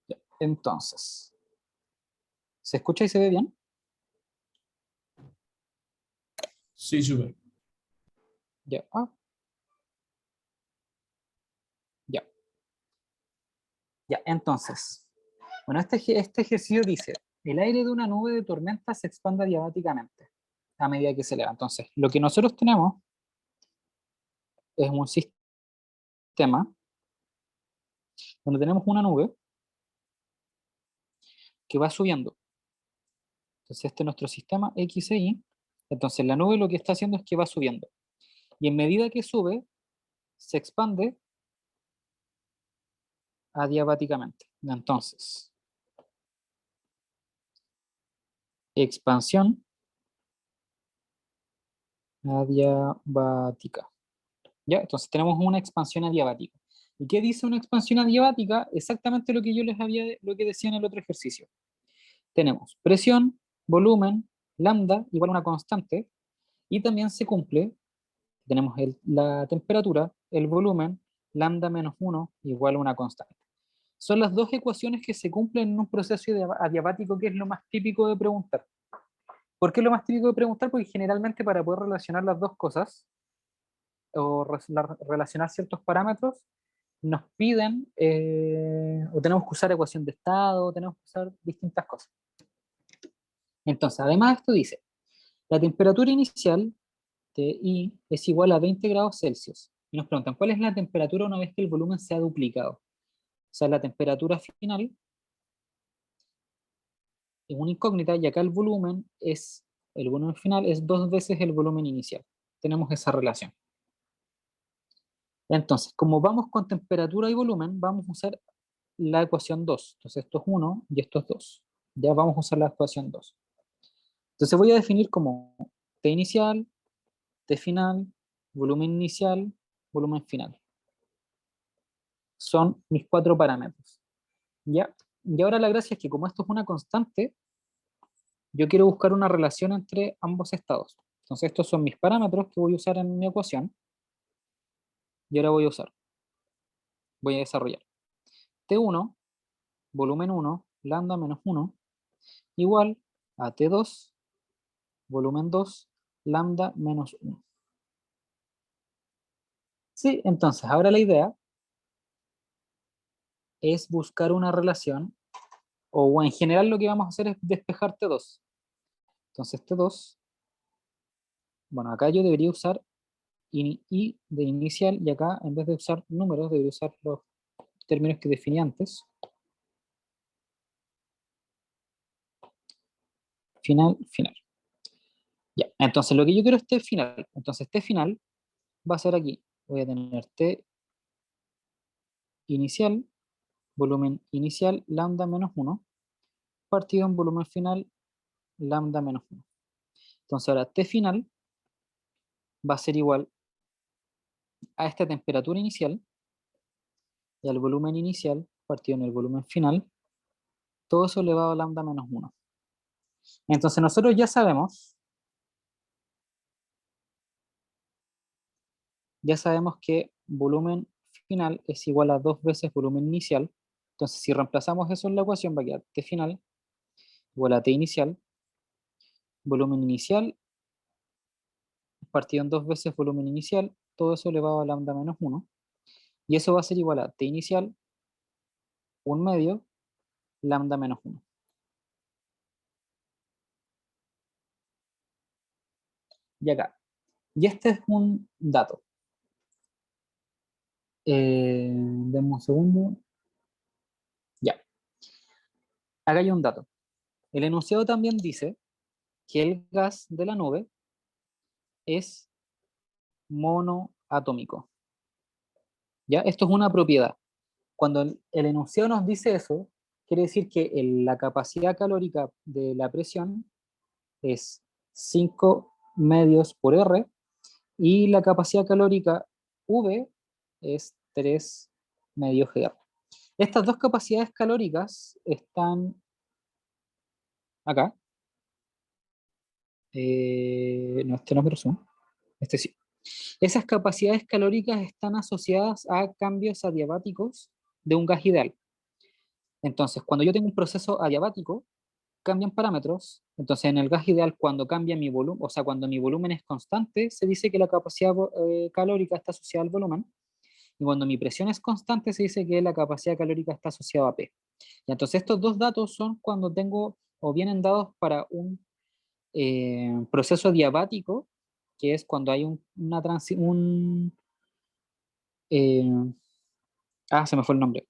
Ya, entonces, ¿se escucha y se ve bien? Sí, súper. Ya, ya, ya. Entonces, bueno, este ejercicio dice, el aire de una nube de tormenta se expande diabáticamente a medida que se eleva. Entonces, lo que nosotros tenemos es un sistema donde tenemos una nube que va subiendo. Entonces, este es nuestro sistema X e Y, Entonces la nube lo que está haciendo es que va subiendo. Y en medida que sube, se expande adiabáticamente. Entonces, expansión adiabática. ¿Ya? Entonces tenemos una expansión adiabática. ¿Y qué dice una expansión adiabática? Exactamente lo que yo les había, lo que decía en el otro ejercicio. Tenemos presión, volumen, lambda igual a una constante, y también se cumple, tenemos la temperatura, el volumen, lambda menos 1 igual a una constante. Son las dos ecuaciones que se cumplen en un proceso adiabático, que es lo más típico de preguntar. ¿Por qué es lo más típico de preguntar? Porque generalmente para poder relacionar las dos cosas, o relacionar ciertos parámetros, nos piden, o tenemos que usar ecuación de estado, o tenemos que usar distintas cosas. Entonces, además esto dice, la temperatura inicial de I es igual a 20 grados Celsius. Y nos preguntan, ¿cuál es la temperatura una vez que el volumen se ha duplicado? O sea, la temperatura final es una incógnita, y acá el volumen final es 2 veces el volumen inicial. Tenemos esa relación. Entonces, como vamos con temperatura y volumen, vamos a usar la ecuación 2. Entonces, esto es 1 y esto es 2. Ya vamos a usar la ecuación 2. Entonces, voy a definir como T inicial, T final, volumen inicial, volumen final. Son mis 4 parámetros. ¿Ya? Y ahora la gracia es que como esto es una constante, yo quiero buscar una relación entre ambos estados. Entonces, estos son mis parámetros que voy a usar en mi ecuación. Y ahora voy a desarrollar. T1, volumen 1, lambda menos 1, igual a T2, volumen 2, lambda menos 1. Sí, entonces ahora la idea es buscar una relación, o en general lo que vamos a hacer es despejar T2. Entonces T2, bueno, acá yo debería usar I de inicial, y acá en vez de usar números debería usar los términos que definí antes. Final, final. Ya, entonces lo que yo quiero es T final. Entonces T final va a ser aquí. Voy a tener T inicial, volumen inicial, lambda menos 1, partido en volumen final, lambda menos 1. Entonces ahora T final va a ser igual a esta temperatura inicial y al volumen inicial partido en el volumen final, todo eso elevado a lambda menos 1. Entonces nosotros ya sabemos que volumen final es igual a 2 veces volumen inicial. Entonces si reemplazamos eso en la ecuación, va a quedar T final igual a T inicial, volumen inicial partido en 2 veces volumen inicial, todo eso elevado a lambda menos 1, y eso va a ser igual a T inicial, 1 medio, lambda menos 1. Y acá, y este es un dato. Demos un segundo. Ya, acá hay un dato. El enunciado también dice que el gas de la nube es monoatómico. ¿Ya? Esto es una propiedad. Cuando el enunciado nos dice eso, quiere decir que la capacidad calórica de la presión es 5 medios por R, y la capacidad calórica V es 3 medios GR. Estas dos capacidades calóricas están acá. No, este no, pero son. Este sí. Esas capacidades calóricas están asociadas a cambios adiabáticos de un gas ideal. Entonces, cuando yo tengo un proceso adiabático, cambian parámetros. Entonces, en el gas ideal, cuando cambia mi volumen, o sea, cuando mi volumen es constante, se dice que la capacidad calórica está asociada al volumen. Y cuando mi presión es constante, se dice que la capacidad calórica está asociada a P. Y entonces, estos dos datos son cuando tengo, o vienen dados para un proceso adiabático, que es cuando hay una transición. Se me fue el nombre.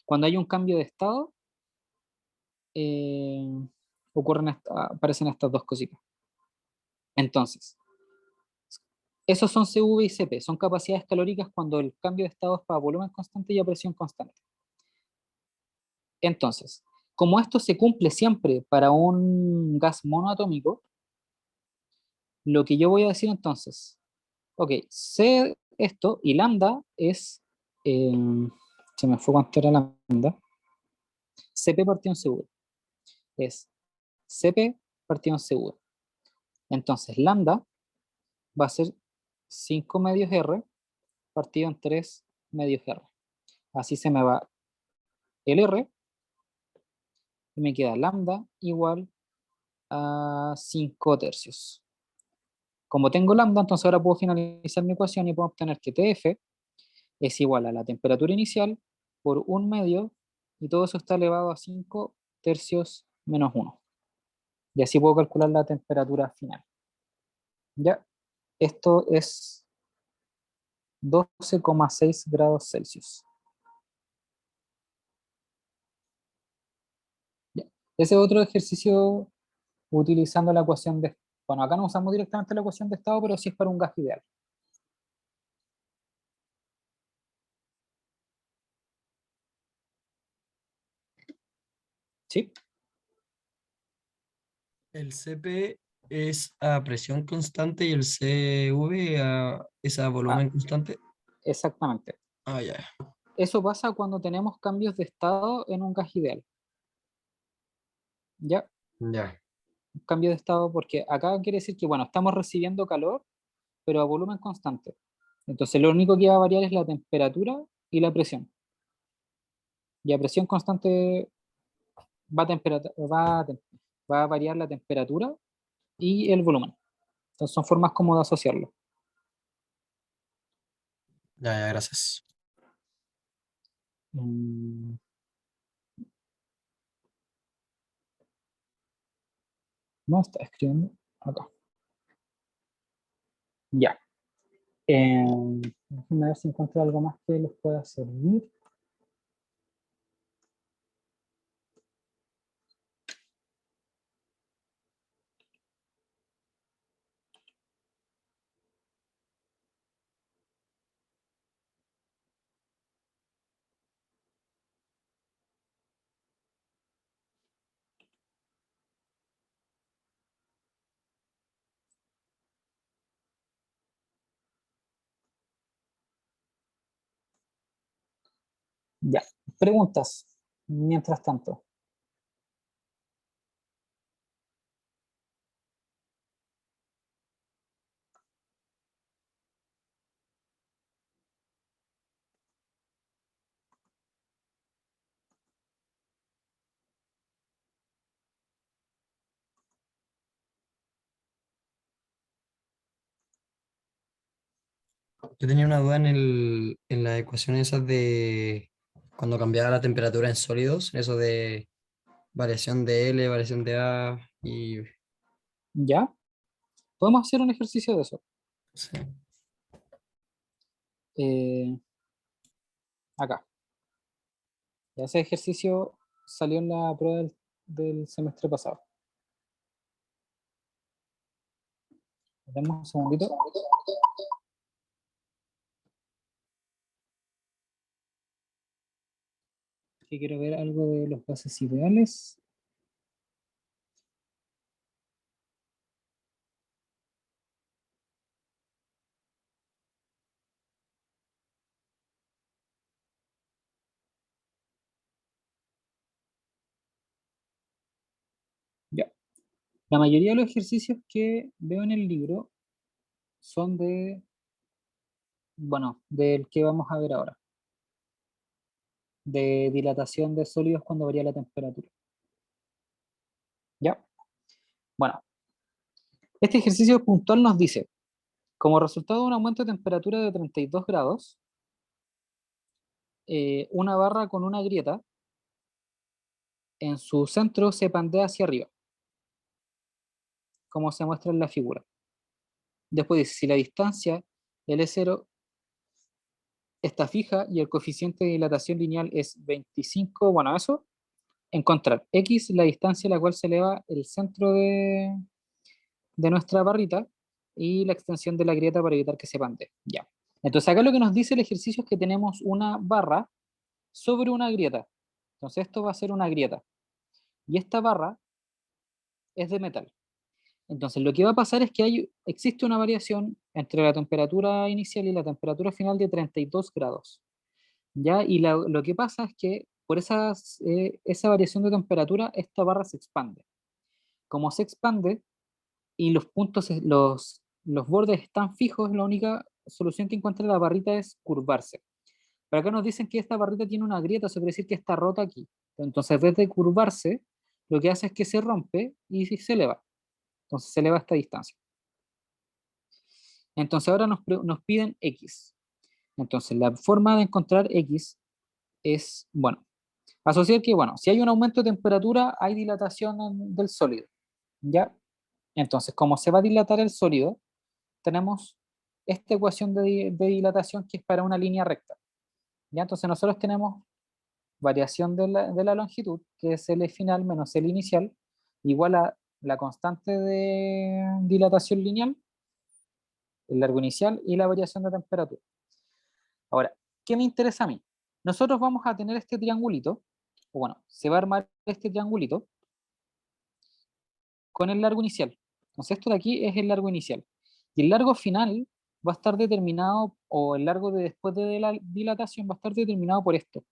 Cuando hay un cambio de estado, aparecen estas dos cositas. Entonces, esos son CV y CP, son capacidades calóricas cuando el cambio de estado es para volumen constante y a presión constante. Entonces, como esto se cumple siempre para un gas monoatómico, lo que yo voy a decir entonces, ok, C esto y lambda es, eh, se me fue cuánto era lambda, CP partido en CV, es CP partido en CV. Entonces, lambda va a ser 5 medios R partido en 3 medios R. Así se me va el R y me queda lambda igual a 5 tercios. Como tengo lambda, entonces ahora puedo finalizar mi ecuación y puedo obtener que TF es igual a la temperatura inicial por 1 medio y todo eso está elevado a 5 tercios menos 1. Y así puedo calcular la temperatura final. Ya, esto es 12,6 grados Celsius. Ya. Ese otro ejercicio utilizando la ecuación de... Bueno, acá no usamos directamente la ecuación de estado, pero sí es para un gas ideal. ¿Sí? El CP es a presión constante y el CV es a Ah, volumen constante. exactamente. Ah, ya. Eso pasa cuando tenemos cambios de estado en un gas ideal. ¿Ya? Ya. Un cambio de estado porque acá quiere decir que, bueno, estamos recibiendo calor, pero a volumen constante. Entonces lo único que va a variar es la temperatura y la presión. Y a presión constante va a variar la temperatura y el volumen. Entonces son formas como de asociarlo. Ya, ya, gracias. Mm, No está escribiendo acá. Ya. Déjenme ver si encuentro algo más que les pueda servir. Ya. Preguntas. Mientras tanto. Yo tenía una duda en las ecuaciones esas de cuando cambiaba la temperatura en sólidos, eso de variación de L, variación de A y... Ya. Podemos hacer un ejercicio de eso. Sí. Acá. Ese ejercicio salió en la prueba del semestre pasado. Demos un segundito. Que quiero ver algo de los gases ideales. Ya. La mayoría de los ejercicios que veo en el libro son bueno, del que vamos a ver ahora, de dilatación de sólidos cuando varía la temperatura. ¿Ya? Bueno, este ejercicio puntual nos dice, como resultado de un aumento de temperatura de 32 grados, una barra con una grieta en su centro se pandea hacia arriba, como se muestra en la figura. Después dice, si la distancia L0 está fija y el coeficiente de dilatación lineal es 25, bueno, eso, encontrar X, la distancia a la cual se eleva el centro de de nuestra barrita y la extensión de la grieta para evitar que se pande. Ya. Entonces acá lo que nos dice el ejercicio es que tenemos una barra sobre una grieta. Entonces esto va a ser una grieta. Y esta barra es de metal. Entonces lo que va a pasar es que existe una variación entre la temperatura inicial y la temperatura final de 32 grados. ¿Ya? Y lo que pasa es que por esa variación de temperatura, esta barra se expande. Como se expande y los puntos, los bordes están fijos, la única solución que encuentra la barrita es curvarse. Pero acá nos dicen que esta barrita tiene una grieta, eso quiere decir que está rota aquí. Entonces, en vez de curvarse, lo que hace es que se rompe y se eleva. Entonces, se eleva esta distancia. Entonces, ahora nos piden X. Entonces, la forma de encontrar X es, bueno, asociar que, bueno, si hay un aumento de temperatura, hay dilatación del sólido. ¿Ya? Entonces, como se va a dilatar el sólido, tenemos esta ecuación de dilatación que es para una línea recta. ¿Ya? Entonces, nosotros tenemos variación de la longitud, que es L final menos L inicial, igual a la constante de dilatación lineal, el largo inicial y la variación de temperatura. Ahora, ¿qué me interesa a mí? Nosotros vamos a tener este triangulito, o bueno, se va a armar este triangulito con el largo inicial. Entonces esto de aquí es el largo inicial. Y el largo final va a estar determinado, o el largo de después de la dilatación va a estar determinado por esto.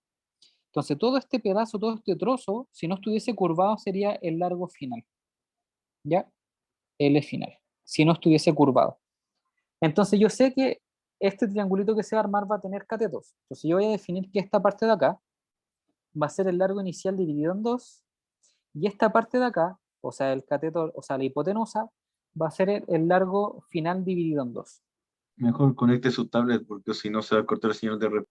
Entonces todo este pedazo, todo este trozo, si no estuviese curvado sería el largo final. ¿Ya? L final. Si no estuviese curvado. Entonces yo sé que este triangulito que se va a armar va a tener catetos. Entonces yo voy a definir que esta parte de acá va a ser el largo inicial dividido en 2, y esta parte de acá, o sea, el cateto, o sea, la hipotenusa, va a ser el largo final dividido en 2. Mejor conecte su tablet porque si no se va a cortar el señal de red.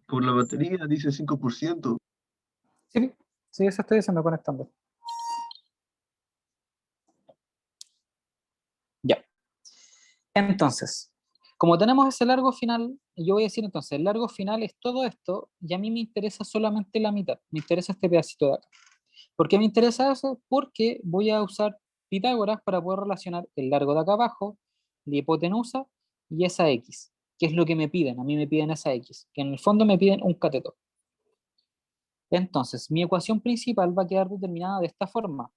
Por la batería dice 5%. Sí, sí, eso estoy diciendo conectando. Ya. Entonces, como tenemos ese largo final, yo voy a decir entonces, el largo final es todo esto, y a mí me interesa solamente la mitad, me interesa este pedacito de acá. ¿Por qué me interesa eso? Porque voy a usar Pitágoras para poder relacionar el largo de acá abajo, la hipotenusa y esa X, que es lo que me piden, a mí me piden esa X, que en el fondo me piden un cateto. Entonces, mi ecuación principal va a quedar determinada de esta forma.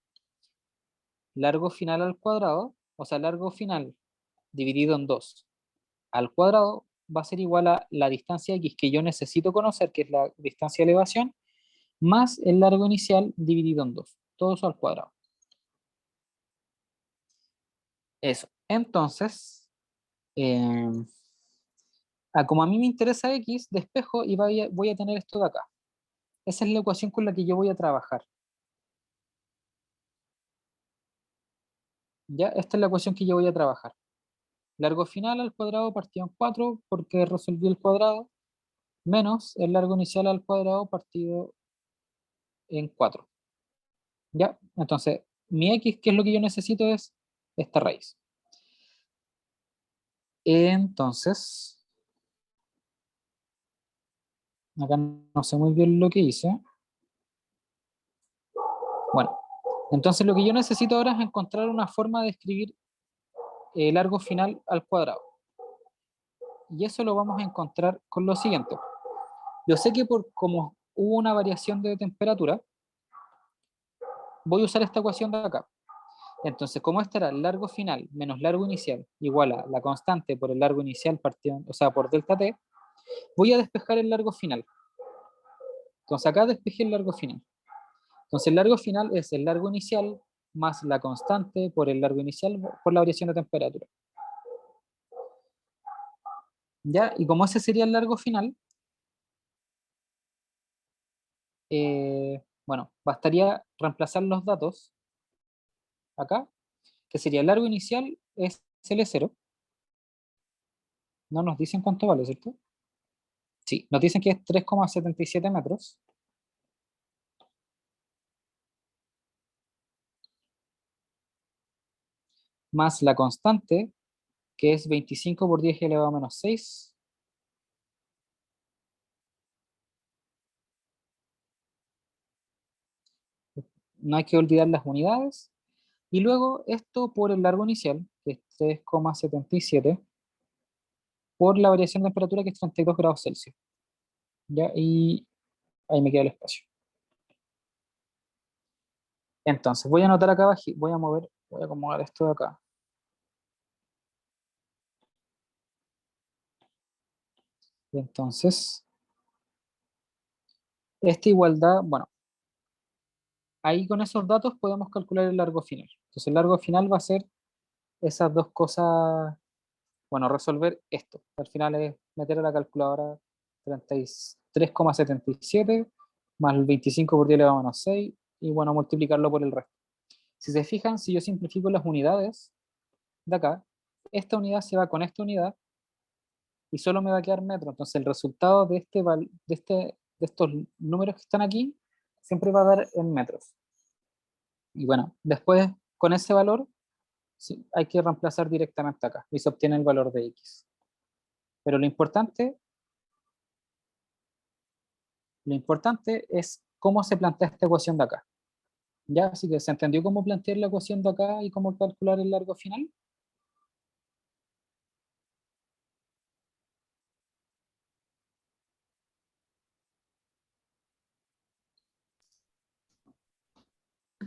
Largo final al cuadrado, o sea, largo final dividido en 2 al cuadrado va a ser igual a la distancia X que yo necesito conocer, que es la distancia de elevación, más el largo inicial dividido en 2. Todo eso al cuadrado. Eso. Entonces, como a mí me interesa X, despejo y voy a tener esto de acá. Esa es la ecuación con la que yo voy a trabajar. ¿Ya? Esta es la ecuación que yo voy a trabajar. Largo final al cuadrado partido en 4 porque resolví el cuadrado, menos el largo inicial al cuadrado partido en 4. ¿Ya? Entonces, mi X, que es lo que yo necesito, es esta raíz. Entonces, acá no sé muy bien lo que hice. Bueno, entonces lo que yo necesito ahora es encontrar una forma de escribir el largo final al cuadrado. Y eso lo vamos a encontrar con lo siguiente. Yo sé que como hubo una variación de temperatura, voy a usar esta ecuación de acá. Entonces, como este era el largo final menos largo inicial igual a la constante por el largo inicial partido, o sea, por delta t, voy a despejar el largo final. Entonces acá despejé el largo final. Entonces el largo final es el largo inicial más la constante por el largo inicial por la variación de temperatura. ¿Ya? Y como ese sería el largo final, bueno, bastaría reemplazar los datos acá, que sería el largo inicial es L0. No nos dicen cuánto vale, ¿cierto? Sí, nos dicen que es 3,77 metros. Más la constante, que es 25 por 10 elevado a menos 6. no hay que olvidar las unidades. Y luego esto por el largo inicial, que es 3,77, por la variación de temperatura, que es 32 grados Celsius. ¿Ya? Y ahí me queda el espacio. Entonces, voy a anotar acá abajo, voy a acomodar esto de acá. Y entonces, esta igualdad, bueno, ahí con esos datos podemos calcular el largo final. Entonces, el largo final va a ser esas dos cosas, bueno, resolver esto. Al final es meter a la calculadora 33,77 más el 25 por 10 elevado a menos 6 y bueno, multiplicarlo por el resto. Si se fijan, si yo simplifico las unidades de acá, esta unidad se va con esta unidad y solo me va a quedar metro. Entonces el resultado de estos números que están aquí siempre va a dar en metros. Y bueno, después con ese valor sí, hay que reemplazar directamente acá y se obtiene el valor de x. Pero lo importante es cómo se plantea esta ecuación de acá. ¿Ya? Así que se entendió cómo plantear la ecuación de acá y cómo calcular el largo final.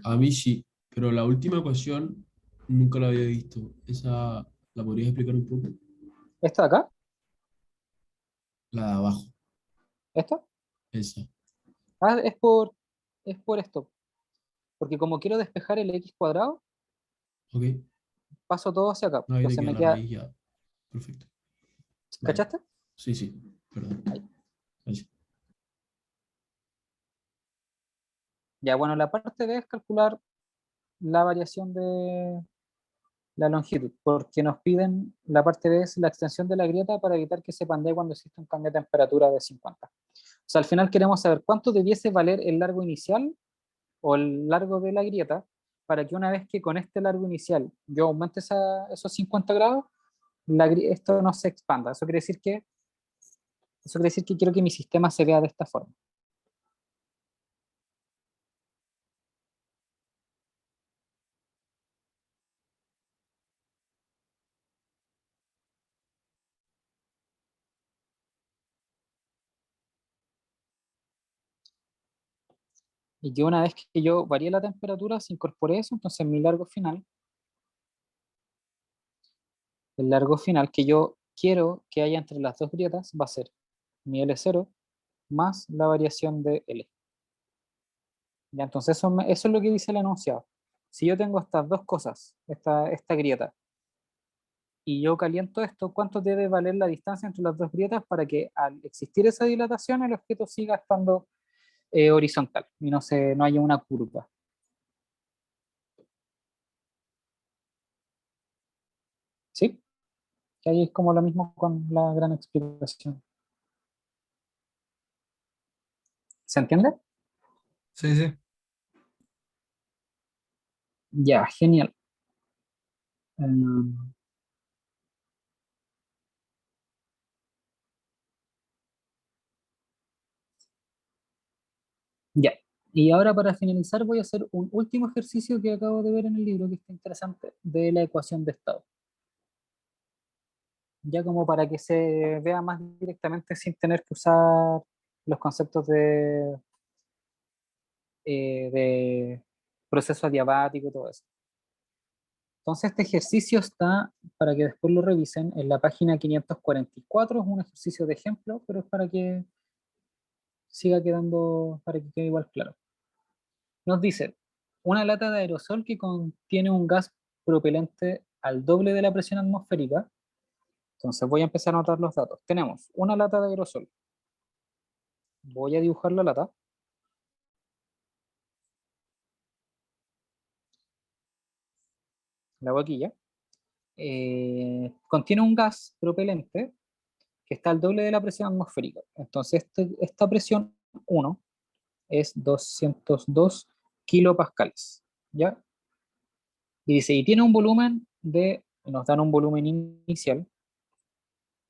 A mí sí, pero la última ecuación nunca la había visto. ¿Esa la podrías explicar un poco? ¿Esta de acá? La de abajo, ¿Esta? esa. Ah, es por esto. Porque como quiero despejar el x cuadrado, Ok. paso todo hacia acá. No, ahí te Entonces queda me la queda, raíz ya. Perfecto. Vale. ¿cachaste? Sí, sí, perdón. Ahí. Gracias. Ya, bueno, la parte B es calcular la variación de la longitud, porque nos piden, la parte B es la extensión de la grieta para evitar que se pandee cuando existe un cambio de temperatura de 50. O sea, al final queremos saber cuánto debiese valer el largo inicial o el largo de la grieta para que una vez que con este largo inicial yo aumente esos 50 grados, esto no se expanda. Eso quiere decir que quiero que mi sistema se vea de esta forma. Y que una vez que yo varíe la temperatura, se incorpore eso, entonces mi largo final, el largo final que yo quiero que haya entre las dos grietas va a ser mi L0 más la variación de L. ¿Ya? Entonces eso es lo que dice el enunciado. Si yo tengo estas dos cosas, esta grieta, y yo caliento esto, ¿cuánto debe valer la distancia entre las dos grietas para que al existir esa dilatación el objeto siga estando horizontal y no haya una curva? ¿Sí? Que ahí es como lo mismo con la gran explicación. ¿Se entiende? Sí, sí. Ya, genial. Um, ya. Y ahora para finalizar voy a hacer un último ejercicio que acabo de ver en el libro que está interesante de la ecuación de estado. Ya como para que se vea más directamente sin tener que usar los conceptos de proceso adiabático y todo eso. Entonces este ejercicio está, para que después lo revisen, en la página 544, es un ejercicio de ejemplo, pero es para que siga quedando, para que quede igual claro. Nos dice, una lata de aerosol que contiene un gas propelente al doble de la presión atmosférica. Entonces voy a empezar a anotar los datos. Tenemos una lata de aerosol. Voy a dibujar la lata. La boquilla. Contiene un gas propelente que está al doble de la presión atmosférica. Entonces esta presión 1 es 202 kilopascales. ¿Ya? Y dice, y tiene un volumen nos dan un volumen inicial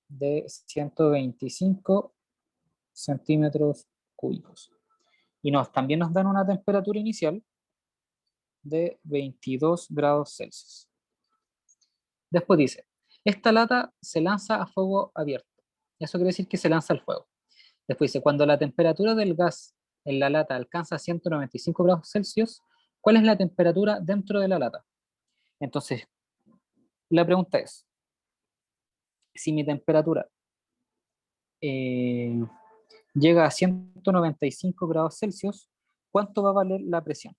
de 125 centímetros cúbicos. Y también nos dan una temperatura inicial de 22 grados Celsius. Después dice, esta lata se lanza a fuego abierto. Eso quiere decir que se lanza al fuego. Después dice, cuando la temperatura del gas en la lata alcanza 195 grados Celsius, ¿cuál es la temperatura dentro de la lata? Entonces, la pregunta es, si mi temperatura llega a 195 grados Celsius, ¿cuánto va a valer la presión?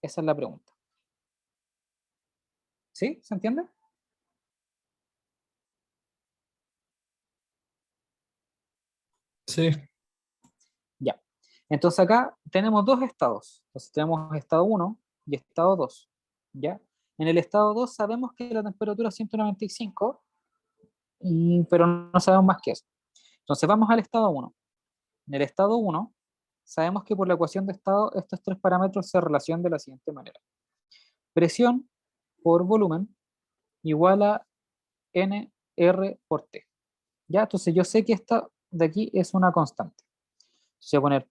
Esa es la pregunta. ¿Sí? ¿Se entiende? Sí. Ya. Entonces acá tenemos dos estados. Entonces tenemos estado 1 y estado 2. ¿Ya? En el estado 2 sabemos que la temperatura es 195, pero no sabemos más que eso. Entonces vamos al estado 1. En el estado 1 sabemos que por la ecuación de estado estos tres parámetros se relacionan de la siguiente manera. Presión por volumen igual a NR por T. ¿Ya? Entonces yo sé que esta de aquí es una constante. Entonces voy a poner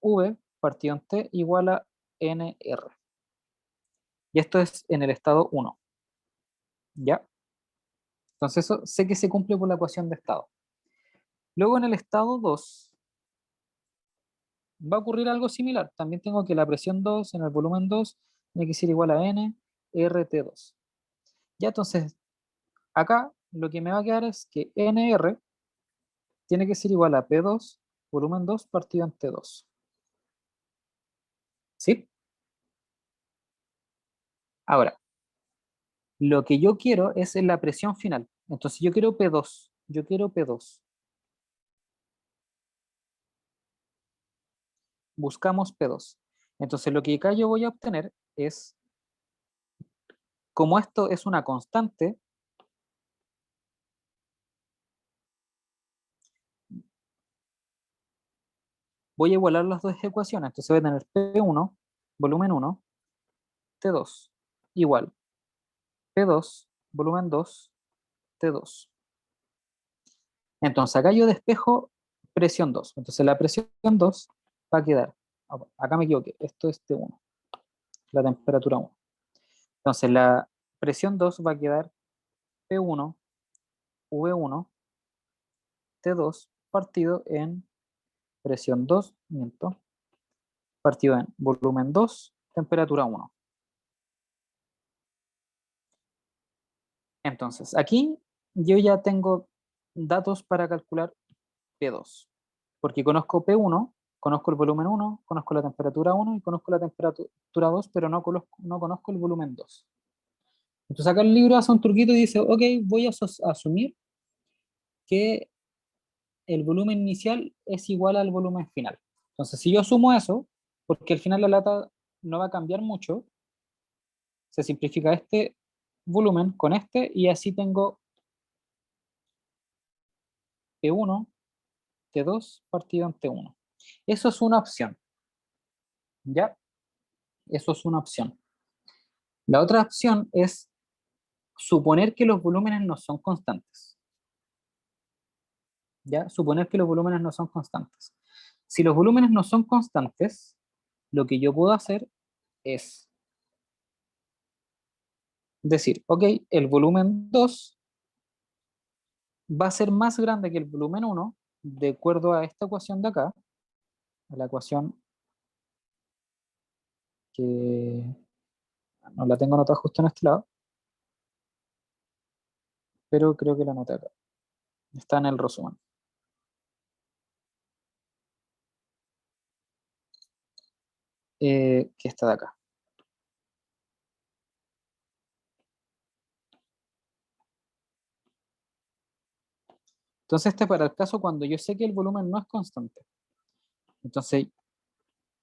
PV partido en T igual a NR. Y esto es en el estado 1. ¿Ya? Entonces eso sé que se cumple por la ecuación de estado. Luego en el estado 2 va a ocurrir algo similar. También tengo que la presión 2 en el volumen 2 tiene que ser igual a N RT2. Ya, entonces acá lo que me va a quedar es que NR tiene que ser igual a P2 volumen 2 partido en T2. ¿Sí? Ahora, lo que yo quiero es la presión final. Entonces yo quiero P2. Yo quiero P2. Buscamos P2. Entonces lo que acá yo voy a obtener es, como esto es una constante, voy a igualar las dos ecuaciones. Entonces voy a tener P1, volumen 1, T2, igual P2, volumen 2, T2. Entonces acá yo despejo presión 2. Entonces la presión 2 va a quedar, acá me equivoqué, esto es T1, la temperatura 1. Entonces la presión 2 va a quedar P1, V1, T2 partido en presión 2, partido en volumen 2, temperatura 1. Entonces, aquí yo ya tengo datos para calcular P2, porque conozco P1, conozco el volumen 1, conozco la temperatura 1 y conozco la temperatura 2, pero no conozco el volumen 2. Entonces acá el libro hace un truquito y dice, ok, voy a asumir que el volumen inicial es igual al volumen final. Entonces si yo sumo eso, porque al final la lata no va a cambiar mucho, se simplifica este volumen con este y así tengo P1, T2 partido en T1. Eso es una opción. ¿Ya? Eso es una opción. La otra opción es suponer que los volúmenes no son constantes. ¿Ya? Suponer que los volúmenes no son constantes. Si los volúmenes no son constantes, lo que yo puedo hacer es decir, ok, el volumen 2 va a ser más grande que el volumen 1 de acuerdo a esta ecuación de acá, a la ecuación que no la tengo anotada justo en este lado, pero creo que la anoté acá. Está en el resumen. Que está de acá. Entonces este para el caso cuando yo sé que el volumen no es constante. Entonces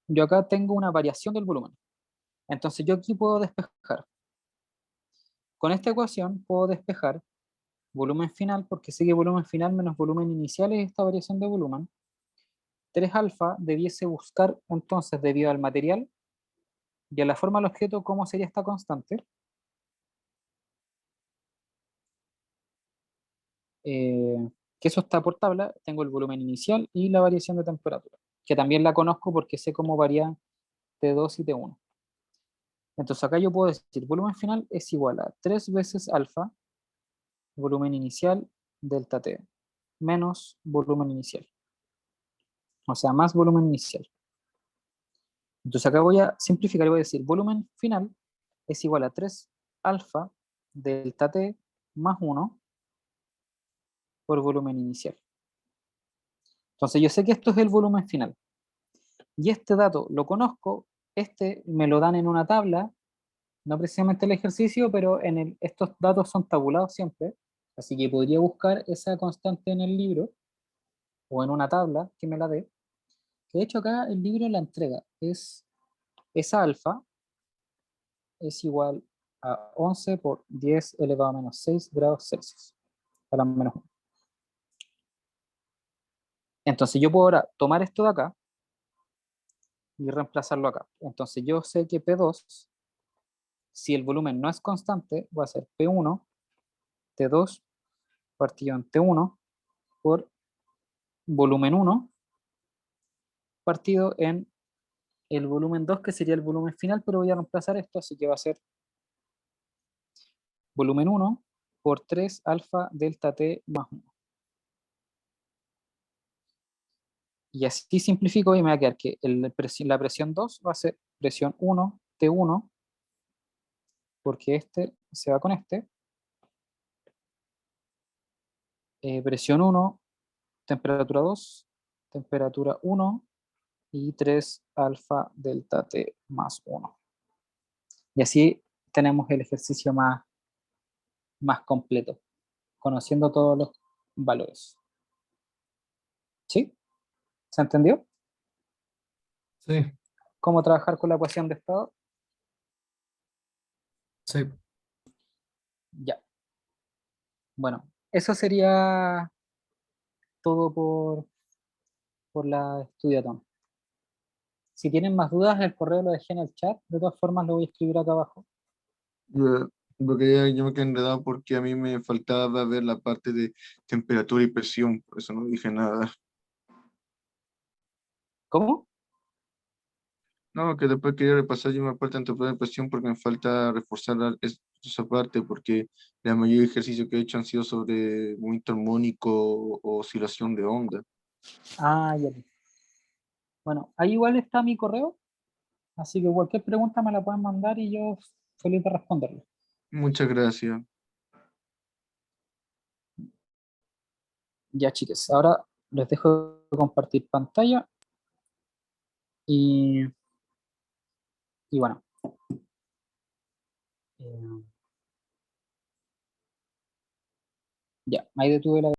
yo acá tengo una variación del volumen. Entonces yo aquí puedo despejar. Con esta ecuación puedo despejar volumen final, porque sé que volumen final menos volumen inicial es esta variación de volumen. 3 alfa debiese buscar entonces, debido al material y a la forma del objeto, cómo sería esta constante. Que eso está por tabla. Tengo el volumen inicial y la variación de temperatura, que también la conozco porque sé cómo varía T2 y T1. Entonces acá yo puedo decir, volumen final es igual a 3 veces alfa, volumen inicial, delta T, menos volumen inicial. O sea, más volumen inicial. Entonces acá voy a simplificar y voy a decir, volumen final es igual a 3 alfa delta T más 1 por volumen inicial. Entonces yo sé que esto es el volumen final. Y este dato lo conozco, este me lo dan en una tabla, no precisamente el ejercicio, pero estos datos son tabulados siempre, así que podría buscar esa constante en el libro o en una tabla que me la dé. Que de hecho acá el libro la entrega, es esa alfa es igual a 11 por 10 elevado a menos 6 grados Celsius, a la menos 1. Entonces yo puedo ahora tomar esto de acá y reemplazarlo acá. Entonces yo sé que P2, si el volumen no es constante, va a ser P1, T2, partido en T1, por volumen 1, partido en el volumen 2, que sería el volumen final, pero voy a reemplazar esto, así que va a ser volumen 1 por 3 alfa delta T más 1. Y así simplifico y me va a quedar que la presión 2 va a ser presión 1, T1, porque este se va con este. Presión 1, temperatura 2, temperatura 1 y 3 alfa delta T más 1. Y así tenemos el ejercicio más completo, conociendo todos los valores. ¿Sí? ¿Se entendió? Sí, ¿Cómo trabajar con la ecuación de estado? sí. Ya. Bueno, eso sería todo por la estudiatón. Si tienen más dudas, el correo lo dejé en el chat. De todas formas, lo voy a escribir acá abajo. Porque yo me quedé enredado porque a mí me faltaba ver la parte de temperatura y presión, por eso no dije nada. ¿Cómo? No, que después quería repasar yo una parte de temperatura y presión porque me falta reforzar esa parte, porque la mayoría de ejercicios que he hecho han sido sobre movimiento armónico o oscilación de onda. Ah, ya. Bueno, ahí igual está mi correo, así que cualquier pregunta me la pueden mandar y yo feliz de responderle. Muchas gracias. Ya, chicos, ahora les dejo de compartir pantalla y, y bueno. Ya, ahí detuve la